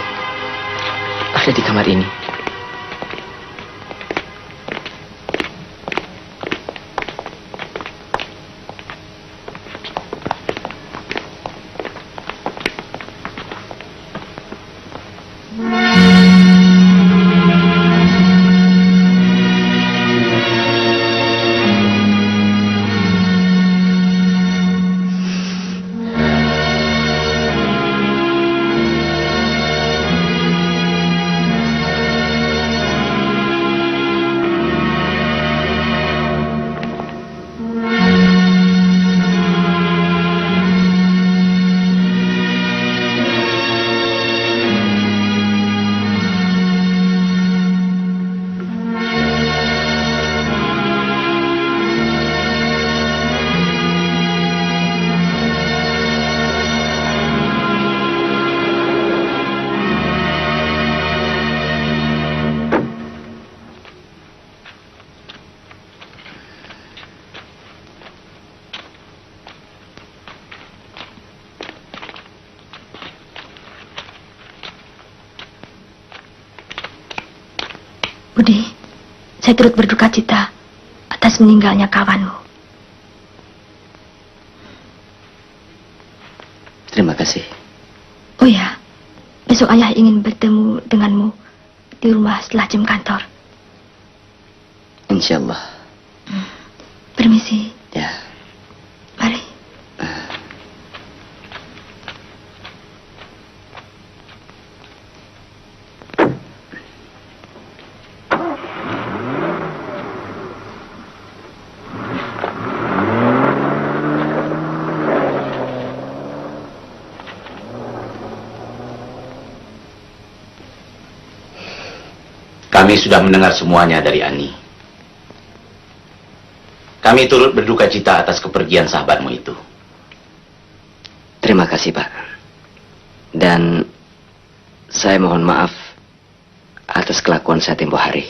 Ada di kamar ini. Budi, saya turut berduka cita atas meninggalnya kawanmu. Terima kasih. Oh ya, besok ayah ingin bertemu denganmu di rumah setelah jam kantor. Insya Allah. Permisi. Ya. Mari. Kami sudah mendengar semuanya dari Ani. Kami turut berduka cita atas kepergian sahabatmu itu. Terima kasih, Pak. Dan saya mohon maaf atas kelakuan saya tempo hari.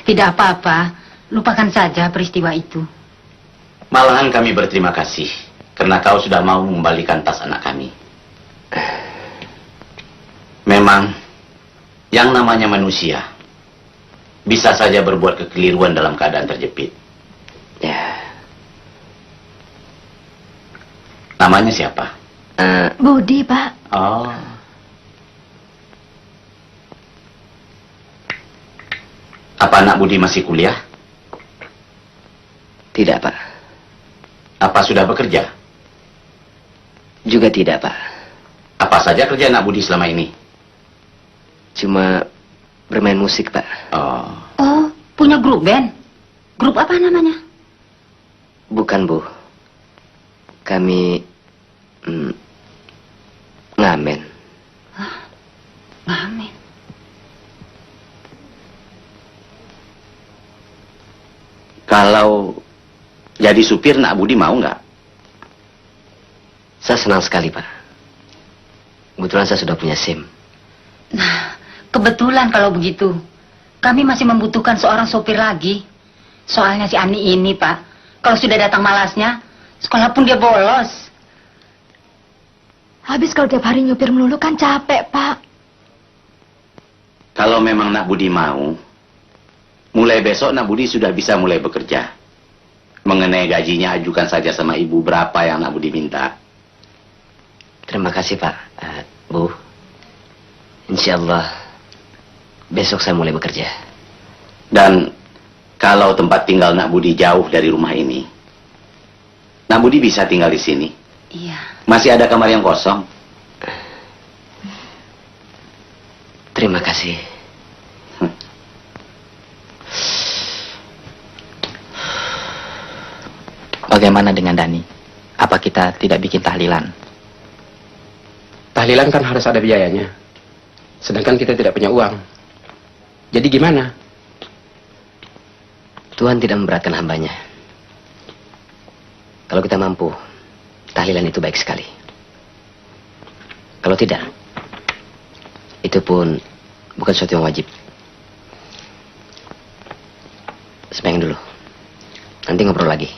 Tidak apa-apa. Lupakan saja peristiwa itu. Malahan kami berterima kasih karena kau sudah mau mengembalikan tas anak kami. Memang yang namanya manusia bisa saja berbuat kekeliruan dalam keadaan terjepit. Ya. Namanya siapa? Budi, Pak. Oh. Apa anak Budi masih kuliah? Tidak, Pak. Apa sudah bekerja? Juga tidak, Pak. Apa saja kerja anak Budi selama ini? Cuma bermain musik, Pak. Oh. Oh, punya grup band? Grup apa namanya? Bukan, Bu. Kami ngamen. Ngamen. Kalau jadi supir nak Budi mau nggak? Saya senang sekali, Pak. Kebetulan saya sudah punya SIM. Nah, kebetulan kalau begitu. Kami masih membutuhkan seorang sopir lagi. Soalnya si Ani ini, Pak, kalau sudah datang malasnya, sekolah pun dia bolos. Habis kalau tiap hari nyupir melulu kan capek, Pak. Kalau memang nak Budi mau, mulai besok nak Budi sudah bisa mulai bekerja. Mengenai gajinya ajukan saja sama ibu berapa yang nak Budi minta. Terima kasih, Pak. Bu, insya Allah besok saya mulai bekerja. Dan Kalau tempat tinggal Nak Budi jauh dari rumah ini, Nak Budi bisa tinggal di sini. Iya. Masih ada kamar yang kosong. Terima kasih. Bagaimana dengan Dani? Apa kita tidak bikin tahlilan? Tahlilan kan harus ada biayanya. Sedangkan kita tidak punya uang. Jadi gimana? Tuhan tidak memberatkan hambanya. Kalau kita mampu, tahlilan itu baik sekali. Kalau tidak, itu pun bukan sesuatu yang wajib. Sembahyang dulu. Nanti ngobrol lagi.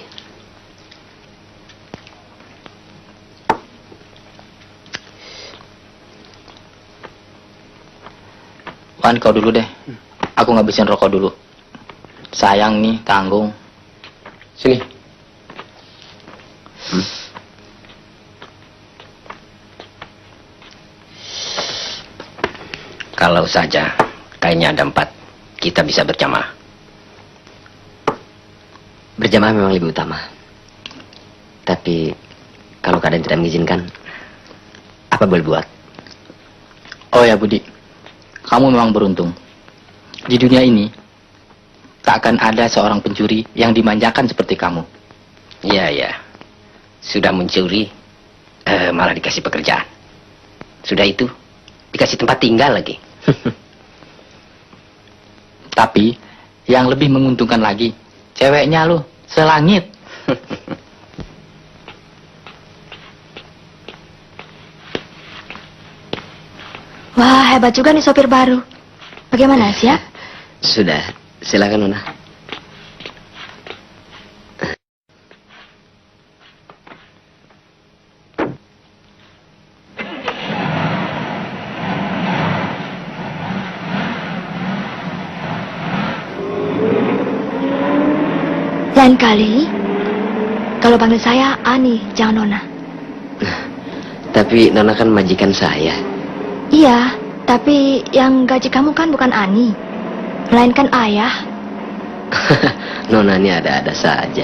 Wan, kau dulu deh. Aku ngabisin rokok dulu. Sayang nih, tanggung. Sini. Kalau saja kainnya ada 4, kita bisa berjamaah. Berjamaah memang lebih utama. Tapi kalau keadaan tidak mengizinkan, apa boleh buat? Oh ya Budi, kamu memang beruntung. Di dunia ini, tak akan ada seorang pencuri yang dimanjakan seperti kamu. Iya, ya. Sudah mencuri, malah dikasih pekerjaan. Sudah itu, dikasih tempat tinggal lagi. Tapi, yang lebih menguntungkan lagi, ceweknya lu, selangit. Wah, hebat juga nih sopir baru. Bagaimana, siap? Sudah, silakan Nona. Lain kali, kalau panggil saya Ani, jangan Nona. Tapi Nona kan majikan saya. Iya, tapi yang gaji kamu kan bukan Ani, melainkan ayah. Nona ini ada-ada saja.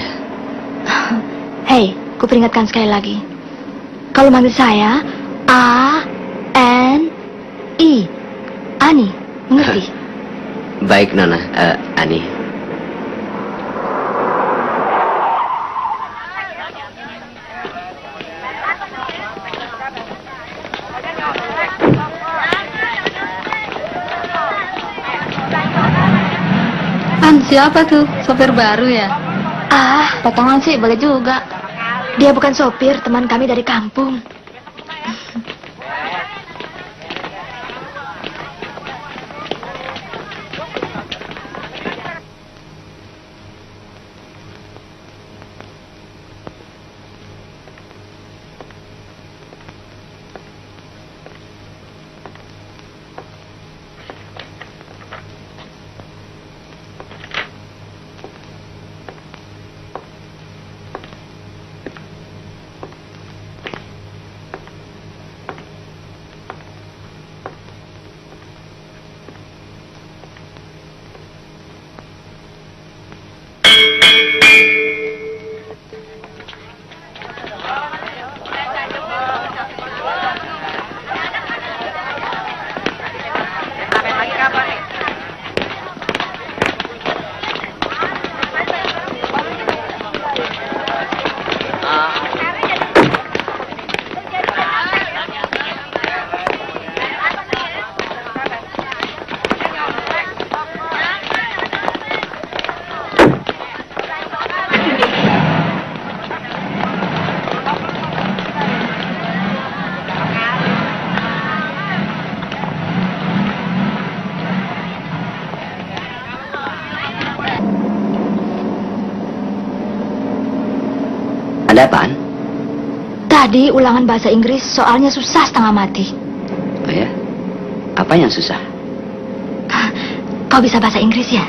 Hei, ku peringatkan sekali lagi. Kalau manggil saya A-N-I, Ani, mengerti? Baik Nona, Ani. Siapa tuh? Sopir baru ya? Ah, Potongan sih boleh juga. dia bukan sopir, teman kami dari kampung. Ada apaan? Tadi ulangan bahasa Inggris soalnya susah setengah mati. Oh ya? Apa yang susah? Kau bisa bahasa Inggris ya?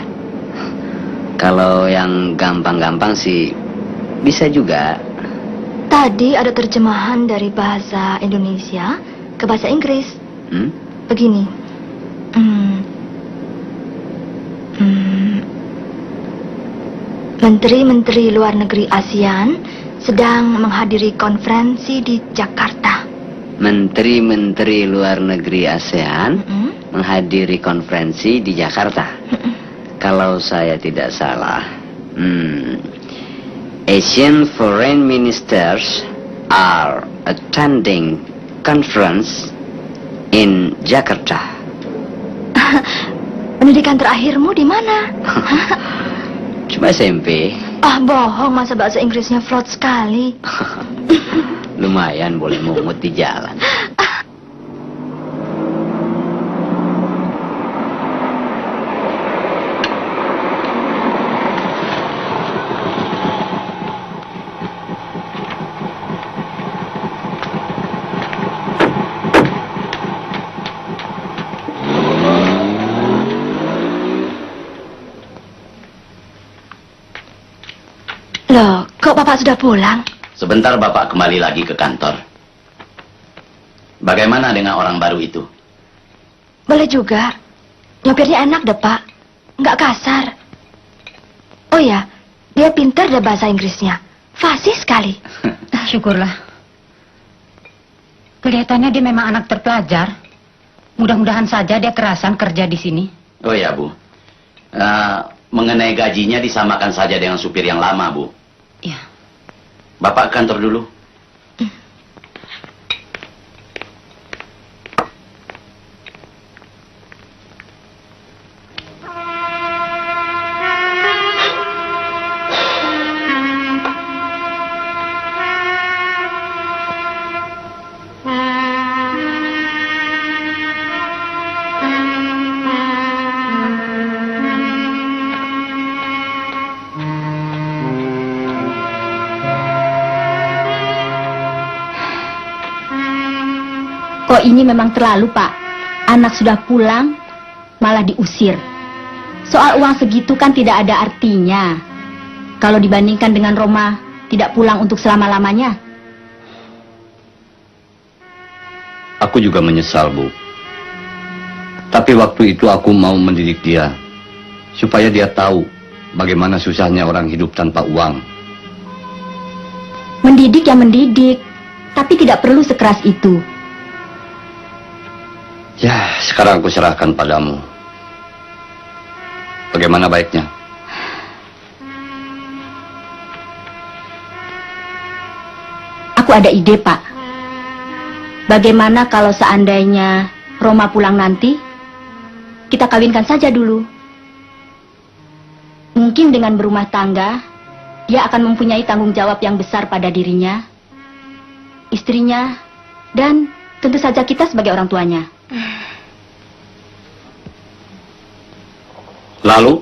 Kalau yang gampang-gampang sih bisa juga. Tadi ada terjemahan dari bahasa Indonesia ke bahasa Inggris. Begini. Menteri-menteri luar negeri ASEAN sedang menghadiri konferensi di Jakarta. Menteri-menteri luar negeri ASEAN menghadiri konferensi di Jakarta. Kalau saya tidak salah, Asian foreign ministers are attending conference in Jakarta. Pendidikan terakhirmu di mana? Cuma SMP. Ah, bohong, masa bahasa Inggrisnya flot sekali. Lumayan boleh mungut di jalan. Loh, kok Bapak sudah pulang? Sebentar Bapak kembali lagi ke kantor. Bagaimana dengan orang baru itu? Boleh juga. Nyopirnya enak deh, Pak. Nggak kasar. Oh ya, dia pintar deh bahasa Inggrisnya. Fasih sekali. Syukurlah. Kelihatannya dia memang anak terpelajar. Mudah-mudahan saja dia kerasan kerja di sini. Oh ya, Bu. Mengenai gajinya disamakan saja dengan supir yang lama, Bu. Ya. Bapak ke kantor dulu. Kok ini memang terlalu, Pak. Anak sudah pulang, malah diusir. Soal uang segitu kan tidak ada artinya. Kalau dibandingkan dengan Roma, tidak pulang untuk selama-lamanya. Aku juga menyesal, Bu. Tapi waktu itu aku mau mendidik dia, supaya dia tahu bagaimana susahnya orang hidup tanpa uang. Mendidik ya mendidik, tapi tidak perlu sekeras itu. Ya, sekarang aku serahkan padamu. Bagaimana baiknya? Aku ada ide, Pak. Bagaimana kalau seandainya Roma pulang nanti, kita kawinkan saja dulu. Mungkin dengan berumah tangga, dia akan mempunyai tanggung jawab yang besar pada dirinya, istrinya, dan tentu saja kita sebagai orang tuanya. Lalu?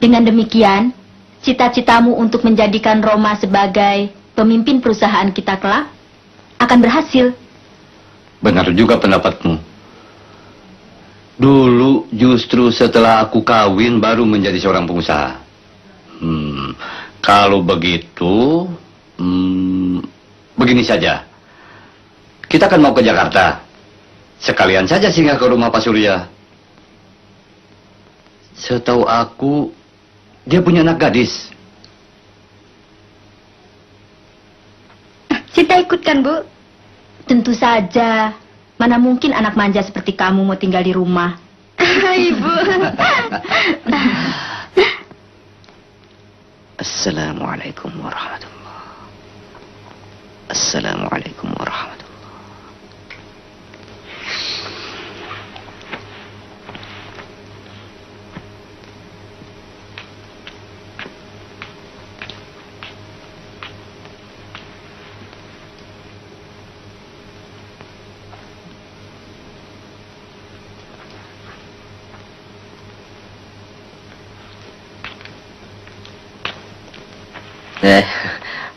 Dengan demikian, cita-citamu untuk menjadikan Roma sebagai pemimpin perusahaan kita kelak akan berhasil. Benar juga pendapatmu. Dulu justru setelah aku kawin baru menjadi seorang pengusaha. Kalau begitu, begini saja. Kita kan mau ke Jakarta. Sekalian saja singgah ke rumah Pak Surya. Setahu aku, dia punya anak gadis. Sita ikutkan, Bu. Tentu saja. Mana mungkin anak manja seperti kamu mau tinggal di rumah. Ibu. Assalamualaikum warahmatullahi. Assalamualaikum warahmatullahi.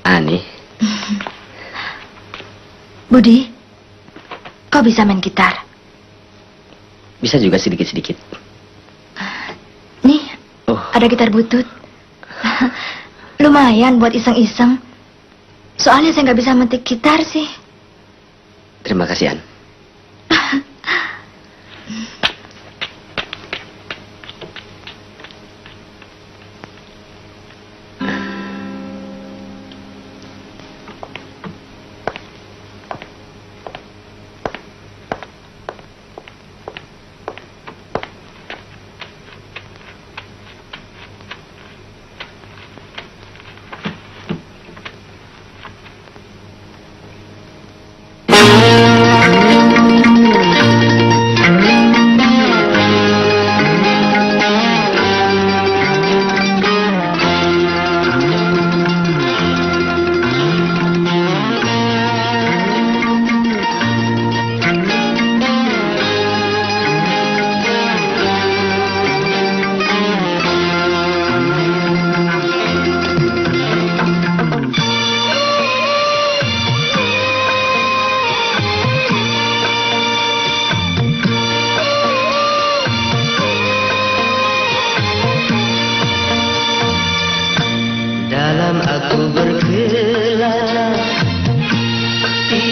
Ani. Budi, kau bisa main gitar? Bisa juga sedikit-sedikit. Nih, ada gitar butut. Lumayan buat iseng-iseng. Soalnya saya nggak bisa metik gitar sih. Terima kasih, An.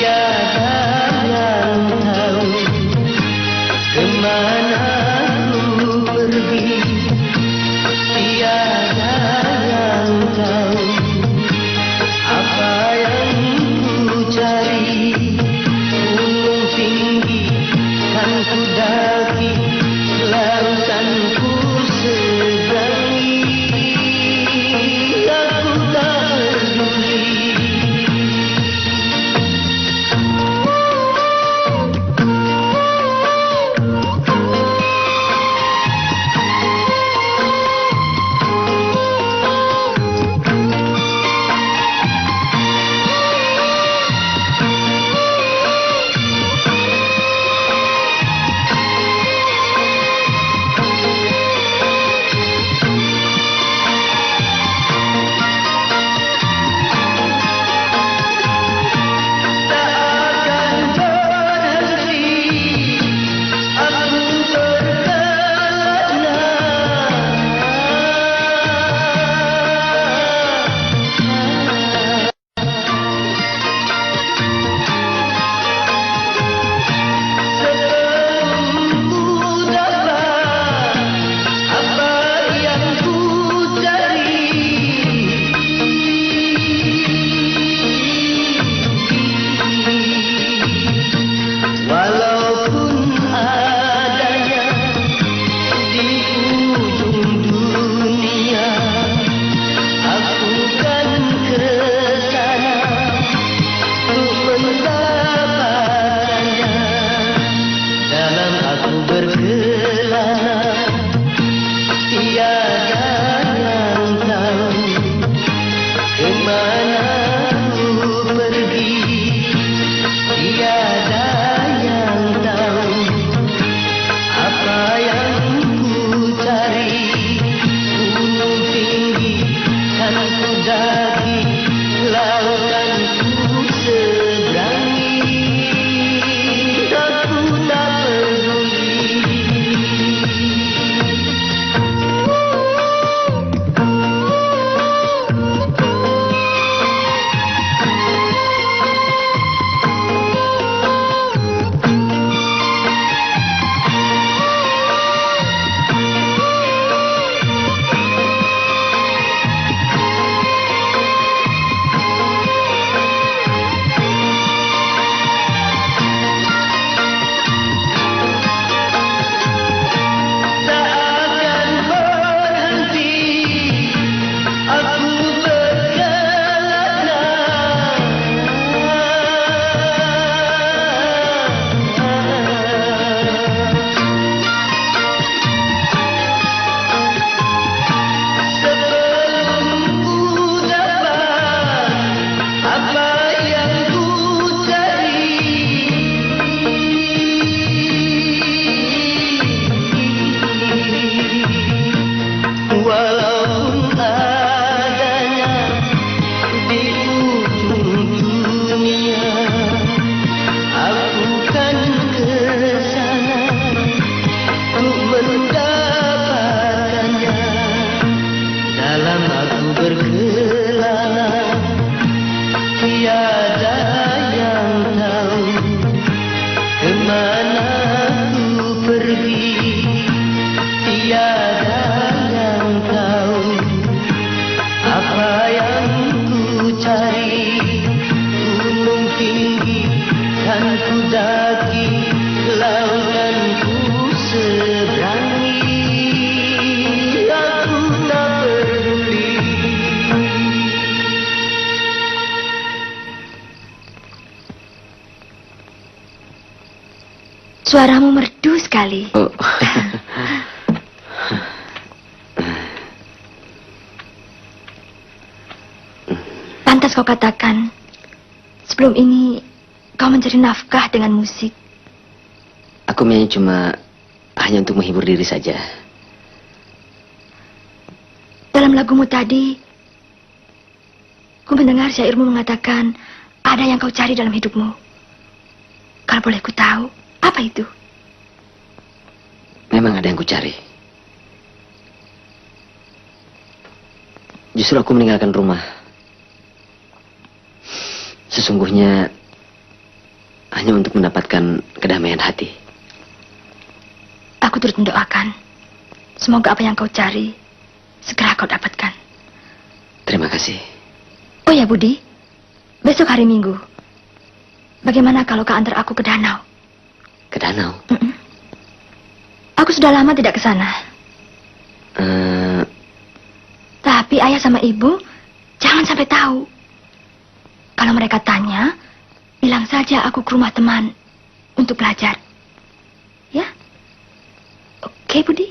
tiada yang tahu kemana ku pergi, tiada yang tahu apa yang ku cari. Gunung tinggi kan ku daki, lautan ku seberangi, aku tak peduli. Walaupun adanya di ujung dunia, aku kan ke sana untuk mendapatkannya. Dalam aku berkelana, tiada yang tahu kemana ku pergi, tiada yang tahu apa yang ku cari. Gunung tinggi kan ku daki, lautan ku seberangi, aku tak peduli. Walaupun adanya di ujung dunia, aku kan ke sana untuk mendapatkannya. Dalam aku berkelana, tiada yang tahu kemana ku pergi, tiada yang tahu apa yang ku cari. Gunung tinggi kan ku daki, lautan ku seberangi, aku tak peduli. Suaramu merdu sekali. Pantas kau katakan, sebelum ini kau mencari nafkah dengan musik. Aku mainnya cuma hanya untuk menghibur diri saja. Dalam lagumu tadi, ku mendengar syairmu mengatakan ada yang kau cari dalam hidupmu. Kalau boleh ku tahu, apa itu? Memang ada yang ku cari. Justru aku meninggalkan rumah. Sesungguhnya hanya untuk mendapatkan kedamaian hati. Aku turut mendoakan. Semoga apa yang kau cari segera kau dapatkan. Terima kasih. Oh ya Budi, besok hari Minggu. Bagaimana kalau kau antar aku ke danau? Ke danau? Aku sudah lama tidak ke sana. Tapi ayah sama ibu jangan sampai tahu. Kalau mereka tanya, bilang saja aku ke rumah teman untuk belajar. Ya? Oke, Budi?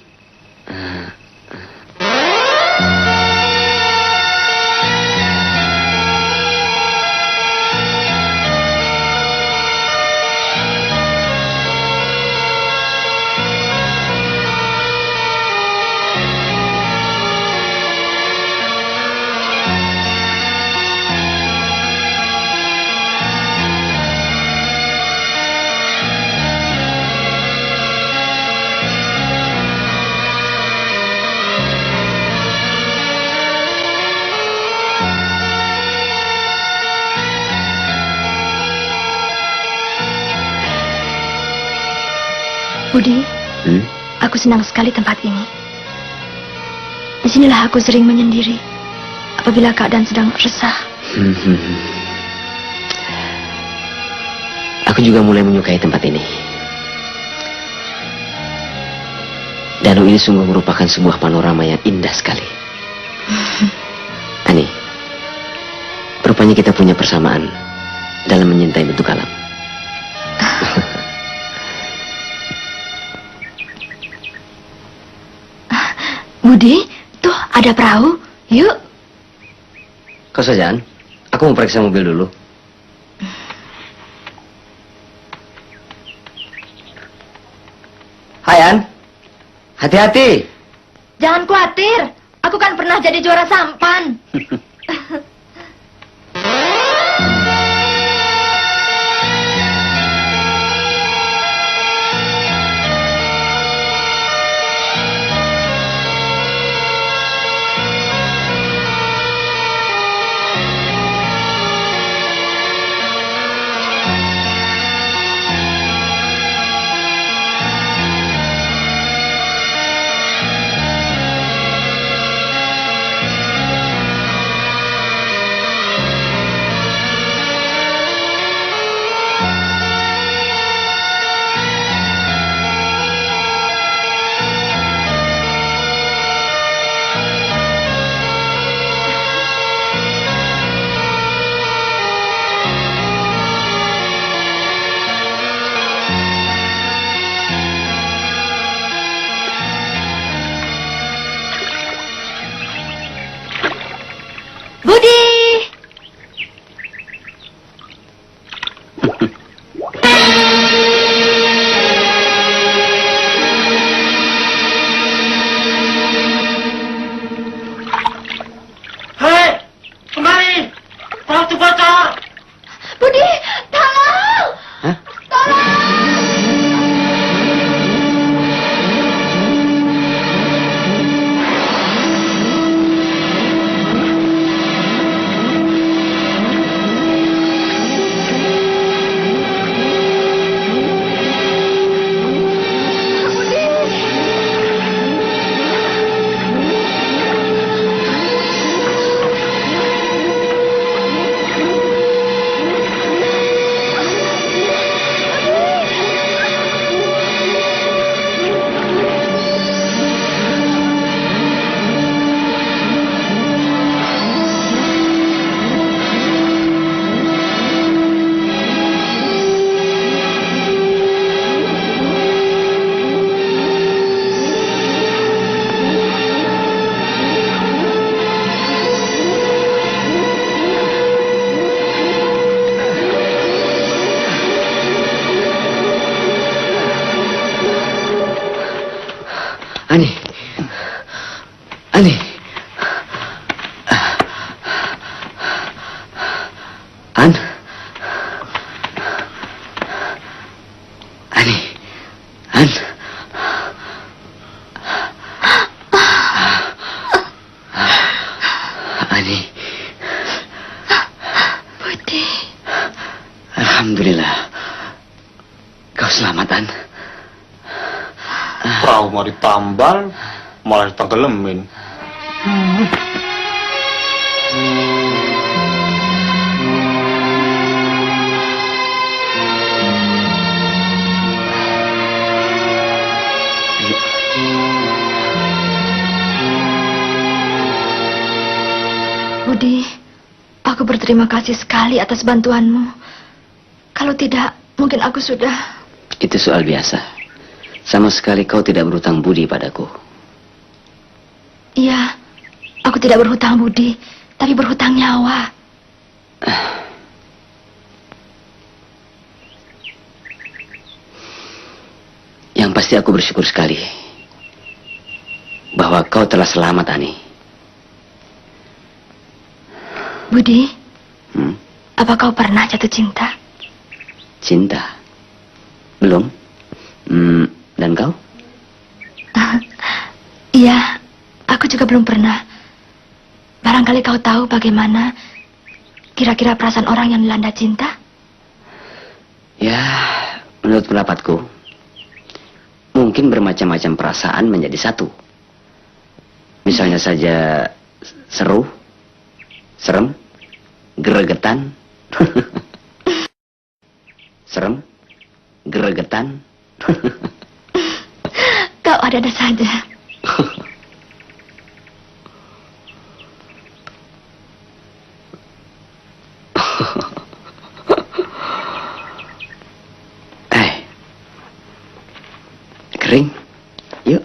Budi, aku senang sekali tempat ini. Disinilah aku sering menyendiri apabila keadaan sedang resah. Aku juga mulai menyukai tempat ini. Danau ini sungguh merupakan sebuah panorama yang indah sekali. Ani, rupanya kita punya persamaan dalam menyintai bentuk alam. Budi, tuh ada perahu. Yuk. Kau saja, An. Aku mau periksa mobil dulu. Hai, An. Hati-hati. Jangan khawatir. Aku kan pernah jadi juara sampan. Ani. Ani. An. Ani. An. Ani. Budi. Alhamdulillah. selamat, An. Perahu mau ditambal, malah ditenggelamin. Budi, aku berterima kasih sekali atas bantuanmu. Kalau tidak, mungkin aku sudah... Itu soal biasa. Sama sekali kau tidak berhutang budi padaku. Iya, aku tidak berhutang budi, tapi berhutang nyawa. Yang pasti aku bersyukur sekali bahwa kau telah selamat, Ani. Budi, apa kau pernah jatuh cinta? Cinta? Belum. Dan kau? Iya, aku juga belum pernah. Barangkali kau tahu bagaimana kira-kira perasaan orang yang dilanda cinta? Ya, menurut pendapatku, mungkin bermacam-macam perasaan menjadi satu. Misalnya saja seru, serem, gregetan. Serem, gregetan. Kau ada-ada saja. Kering. Yuk.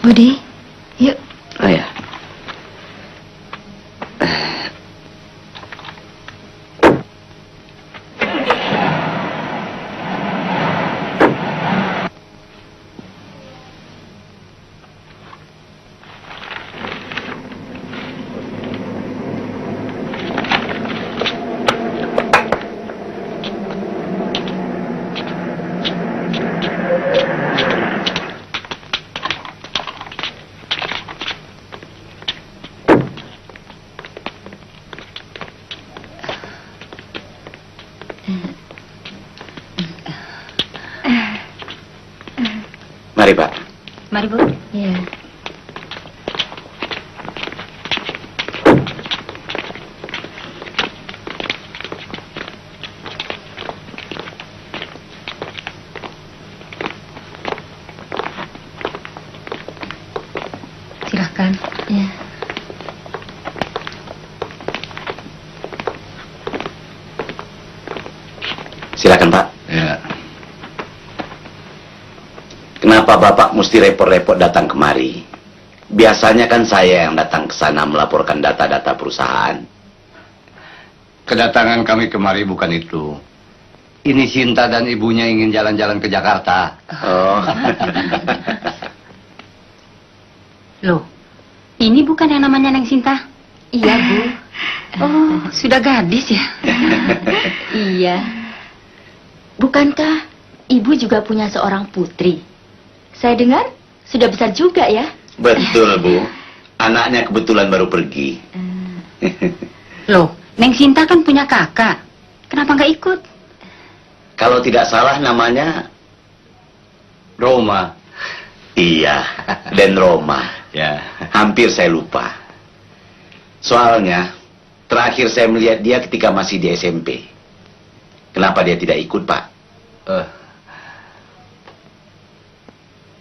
Budi, yuk. Oh ya. Mari, Pak. Mari, Bu. Iya. Silahkan. Iya. Silakan, Pak. Ya. Kenapa Bapak mesti repot-repot datang kemari? Biasanya kan saya yang datang ke sana melaporkan data-data perusahaan. Kedatangan kami kemari bukan itu. Ini Sinta dan ibunya ingin jalan-jalan ke Jakarta. Oh. Loh, ini bukan yang namanya Neng Sinta? Iya, Bu. Oh, sudah gadis ya? Iya. Bukankah Ibu juga punya seorang putri? Saya dengar sudah besar juga ya? Betul, Bu. Anaknya kebetulan baru pergi. Loh, Neng Sinta kan punya kakak. Kenapa nggak ikut? Kalau tidak salah namanya Roma. Iya, Den Roma. Ya. Hampir saya lupa. Soalnya terakhir saya melihat dia ketika masih di SMP. Kenapa dia tidak ikut, Pak?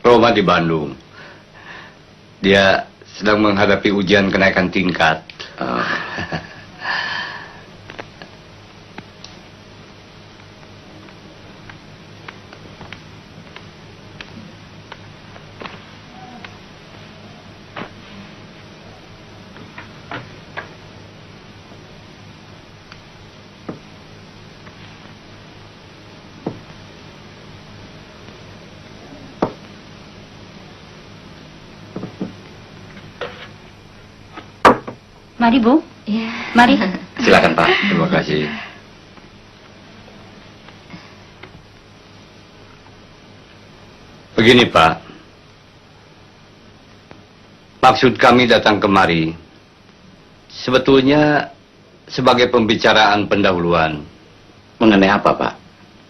Roma di Bandung. Dia sedang menghadapi ujian kenaikan tingkat. Mari, Bu. Iya. Mari. Silakan, Pak. Terima kasih. Begini, Pak. Maksud kami datang kemari sebetulnya sebagai pembicaraan pendahuluan. Mengenai apa, Pak?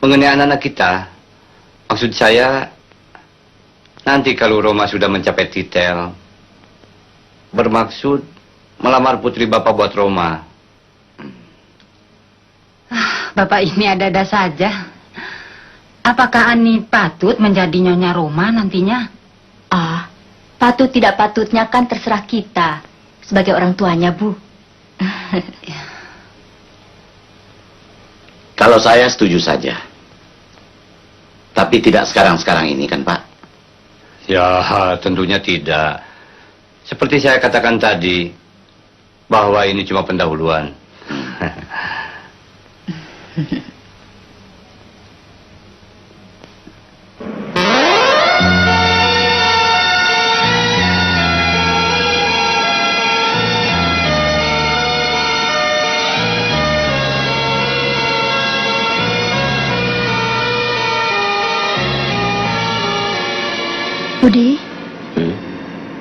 Mengenai anak-anak kita. Maksud saya, nanti kalau Roma sudah mencapai titel, bermaksud melamar putri Bapak buat Roma. Bapak ini ada-ada saja. Apakah Ani patut menjadi Nyonya Roma nantinya? Patut tidak patutnya kan terserah kita sebagai orang tuanya, Bu. Kalau saya setuju saja. Tapi tidak sekarang-sekarang ini kan, Pak? Ya, tentunya tidak. Seperti saya katakan tadi, bahwa ini cuma pendahuluan. Budi,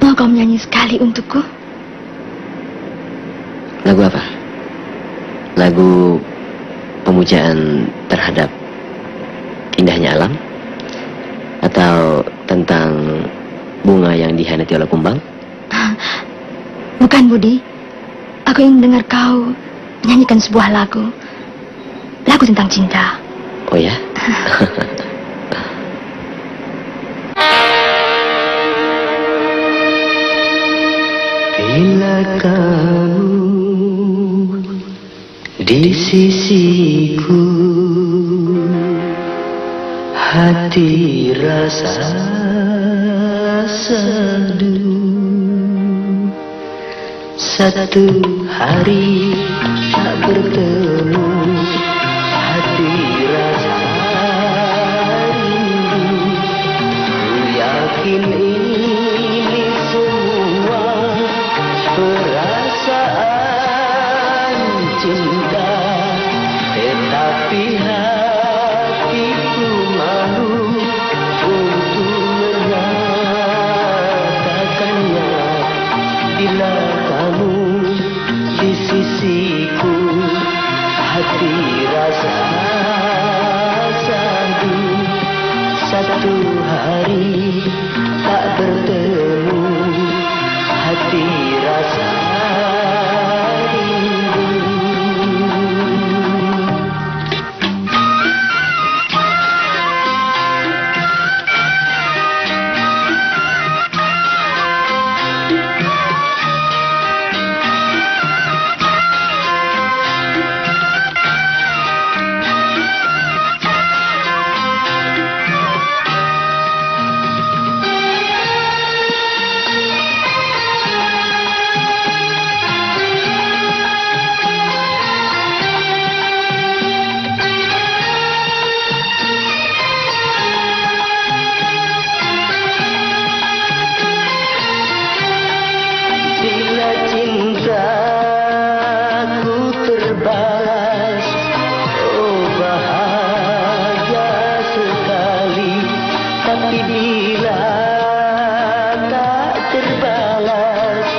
mau kau menyanyi sekali untukku? Lagu apa? Lagu pemujaan terhadap indahnya alam? Atau tentang bunga yang dihianati oleh kumbang? Bukan, Budi. Aku ingin dengar kau menyanyikan sebuah lagu. Lagu tentang cinta. Oh ya? Bila kamu di sisiku, hati rasa seduh. Satu hari tak bertemu, hati rasa rindu. Ku yakin ini semua perasaan cinta, tetapi hatiku malu untuk menyatakannya. Bila kamu di sisiku, hati rasa sadu. Satu hari tak bertemu, hati rasa rindu. Bila cintaku terbalas, oh bahagia sekali. Tapi bila tak terbalas,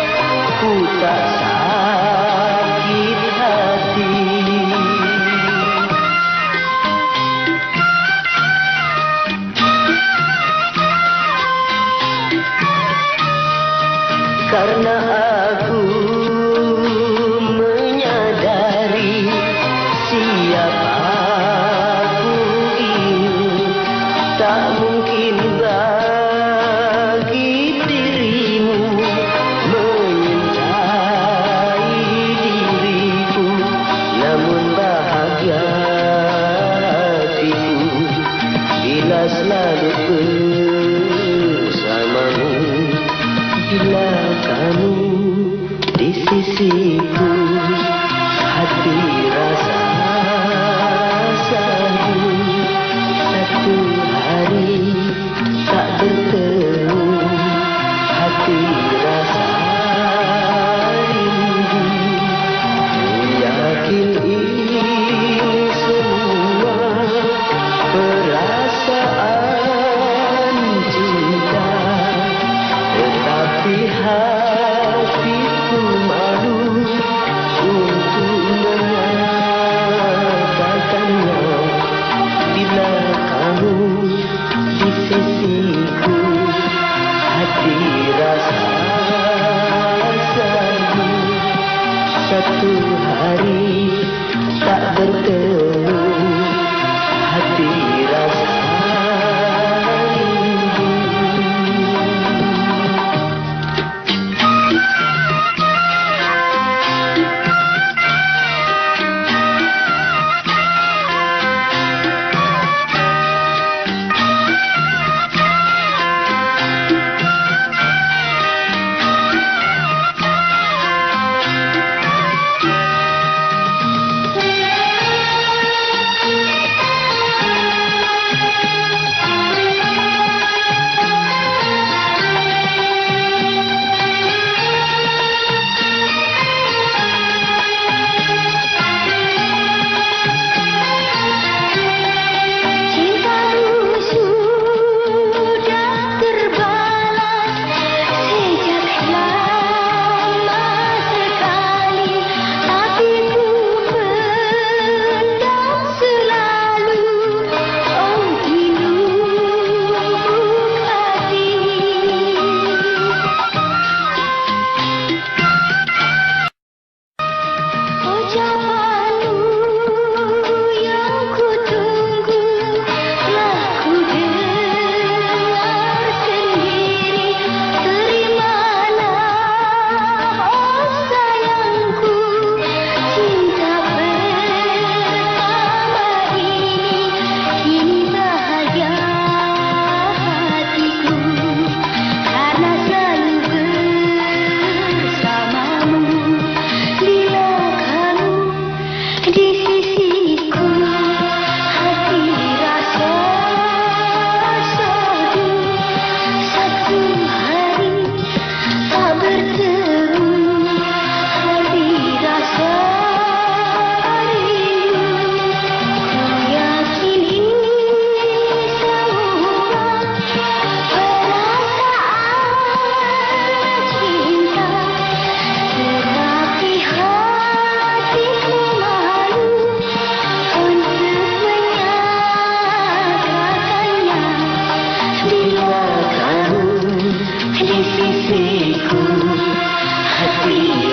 ku tak sakit hati. Karena aku menyadari siapa aku ini, tak mungkin bagi dirimu menyintai diriku. Namun bahagia hatiku bila selalu bersamamu. Bila kamu di sisi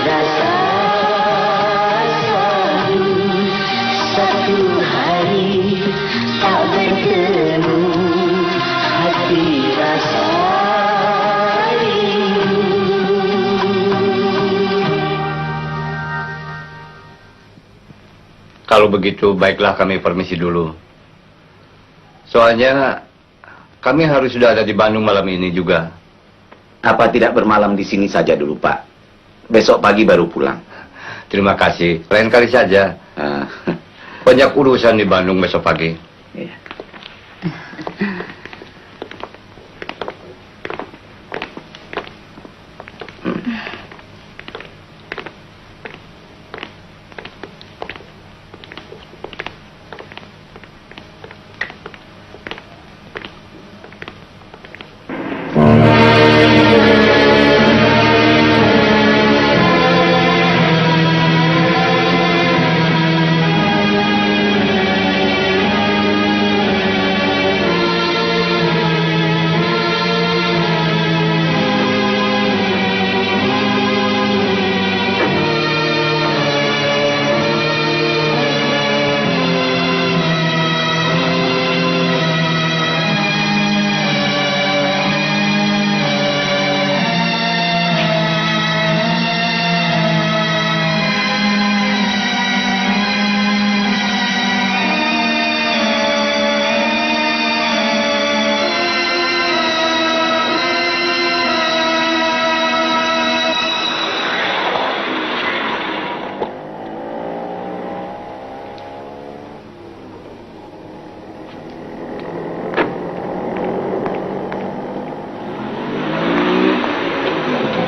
rasa selalu satu hari tak bertemu, hati rasa rindu. Kalau begitu, baiklah kami permisi dulu. Soalnya kami harus sudah ada di Bandung malam ini juga. Apa tidak bermalam di sini saja dulu, Pak? Besok pagi baru pulang. Terima kasih. Lain kali saja. Banyak urusan di Bandung besok pagi. Iya.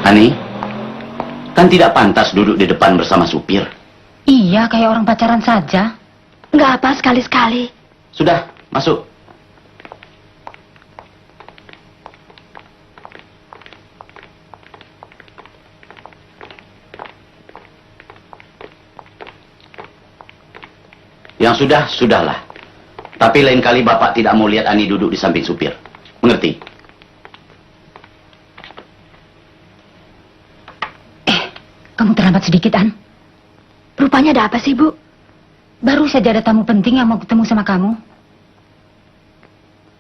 Ani, kan tidak pantas duduk di depan bersama supir. Iya, kayak orang pacaran saja. Nggak apa, sekali-sekali. Sudah, masuk. Yang sudah, sudahlah. Tapi lain kali Bapak tidak mau lihat Ani duduk di samping supir. Mengerti? Kamu terlambat sedikit, An. Rupanya ada apa sih, Bu? Baru saja ada tamu penting yang mau ketemu sama kamu.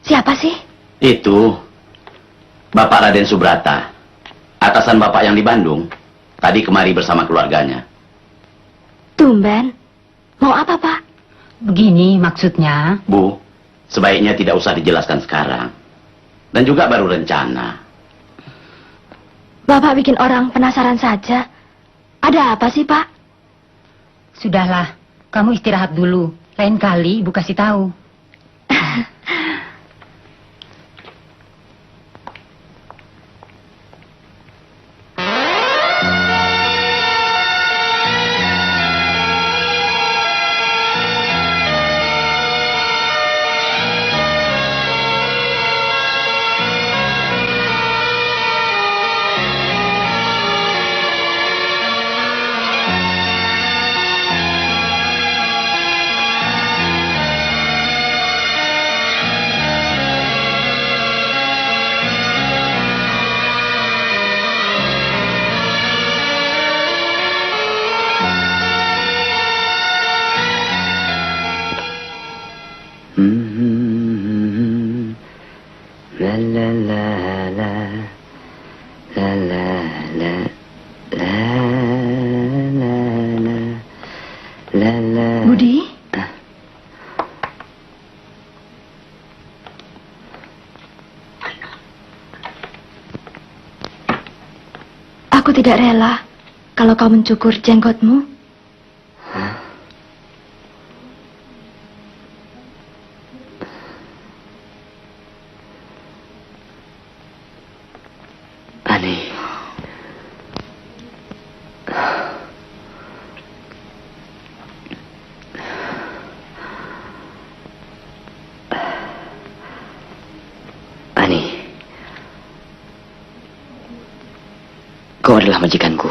Siapa sih? Itu Bapak Raden Subrata, atasan Bapak yang di Bandung. Tadi kemari bersama keluarganya. Tumben. Mau apa, Pak? Begini maksudnya. Bu, sebaiknya tidak usah dijelaskan sekarang. Dan juga baru rencana. Bapak bikin orang penasaran saja. Ada apa sih, Pak? Sudahlah, kamu istirahat dulu. Lain kali Ibu kasih tahu. Budi? Aku tidak rela kalau kau mencukur jenggotmu. Ani. Ani. Kau adalah majikanku.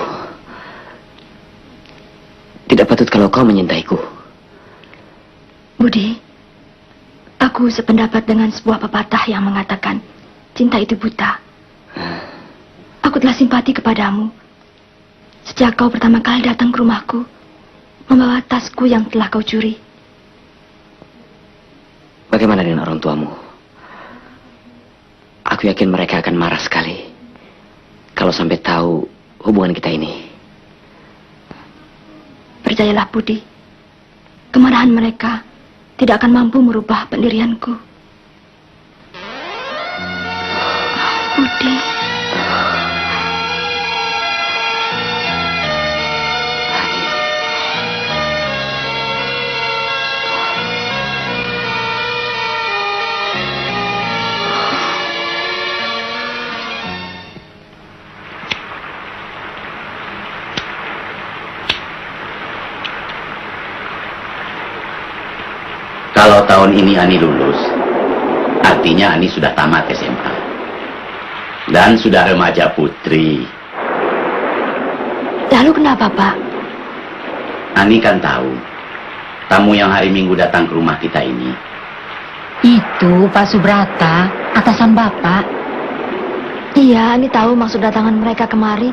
Tidak patut kalau kau menyintaiku. Budi, aku sependapat dengan sebuah pepatah yang mengatakan cinta itu buta. Aku telah simpati kepadamu. sejak kau pertama kali datang ke rumahku, membawa tasku yang telah kau curi. Bagaimana dengan orang tuamu? Aku yakin mereka akan marah sekali kalau sampai tahu hubungan kita ini. Percayalah Budi, kemarahan mereka tidak akan mampu merubah pendirianku. Budi. Kalau tahun ini Ani lulus, artinya Ani sudah tamat SMA. Dan sudah remaja putri. Lalu kenapa, Pak? Ani kan tahu, tamu yang hari Minggu datang ke rumah kita ini. Itu Pak Subrata, atasan Bapak. Iya, Ani tahu maksud datangan mereka kemari.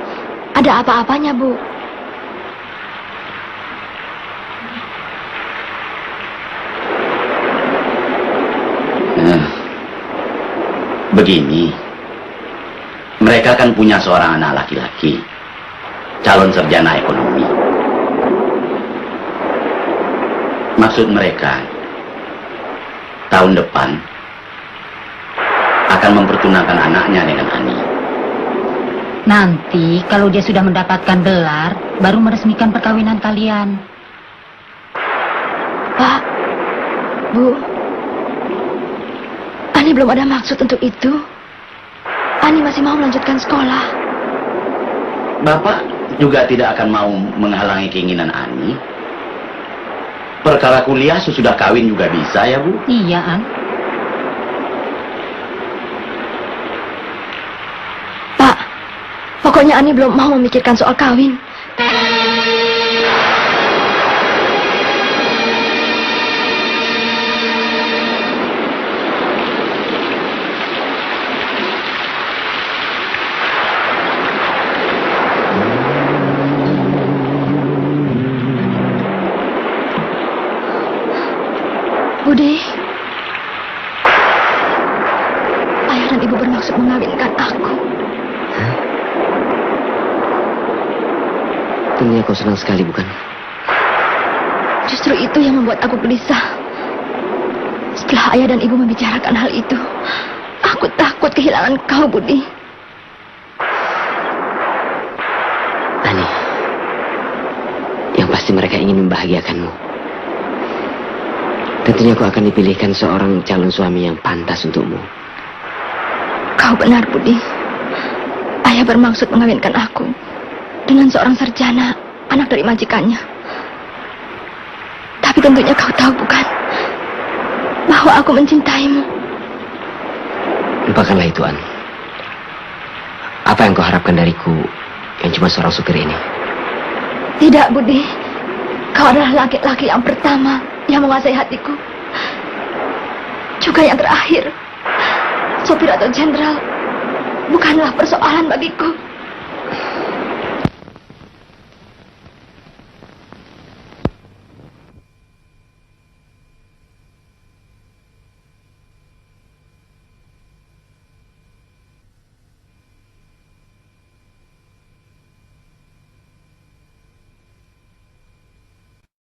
Ada apa-apanya, Bu? Begini, mereka kan punya seorang anak laki-laki, calon sarjana ekonomi. Maksud mereka, tahun depan akan mempertunangkan anaknya dengan Ani. Nanti kalau dia sudah mendapatkan gelar, baru meresmikan perkawinan kalian. Pak, Bu, Ani belum ada maksud untuk itu. Ani masih mau melanjutkan sekolah. Bapak juga tidak akan mau menghalangi keinginan Ani. Perkara kuliah sesudah kawin juga bisa ya, Bu? Iya, An. Pak, pokoknya Ani belum mau memikirkan soal kawin. Budi, ayah dan ibu bermaksud mengawinkan aku. Tentunya kau senang sekali, bukan? Justru itu yang membuat aku gelisah. Setelah ayah dan ibu membicarakan hal itu, aku takut kehilangan kau, Budi. Ani, yang pasti mereka ingin membahagiakanmu. Tentunya kau akan dipilihkan seorang calon suami yang pantas untukmu. Kau benar, Budi. Ayah bermaksud mengawinkan aku dengan seorang sarjana, anak dari majikannya. Tapi tentunya kau tahu, bukan? Bahwa aku mencintaimu. Lupakanlah itu, An. Apa yang kau harapkan dariku yang cuma seorang supir ini? Tidak, Budi. Kau adalah laki-laki yang pertama yang menguasai hatiku. Juga yang terakhir. Sopir atau jenderal bukanlah persoalan bagiku.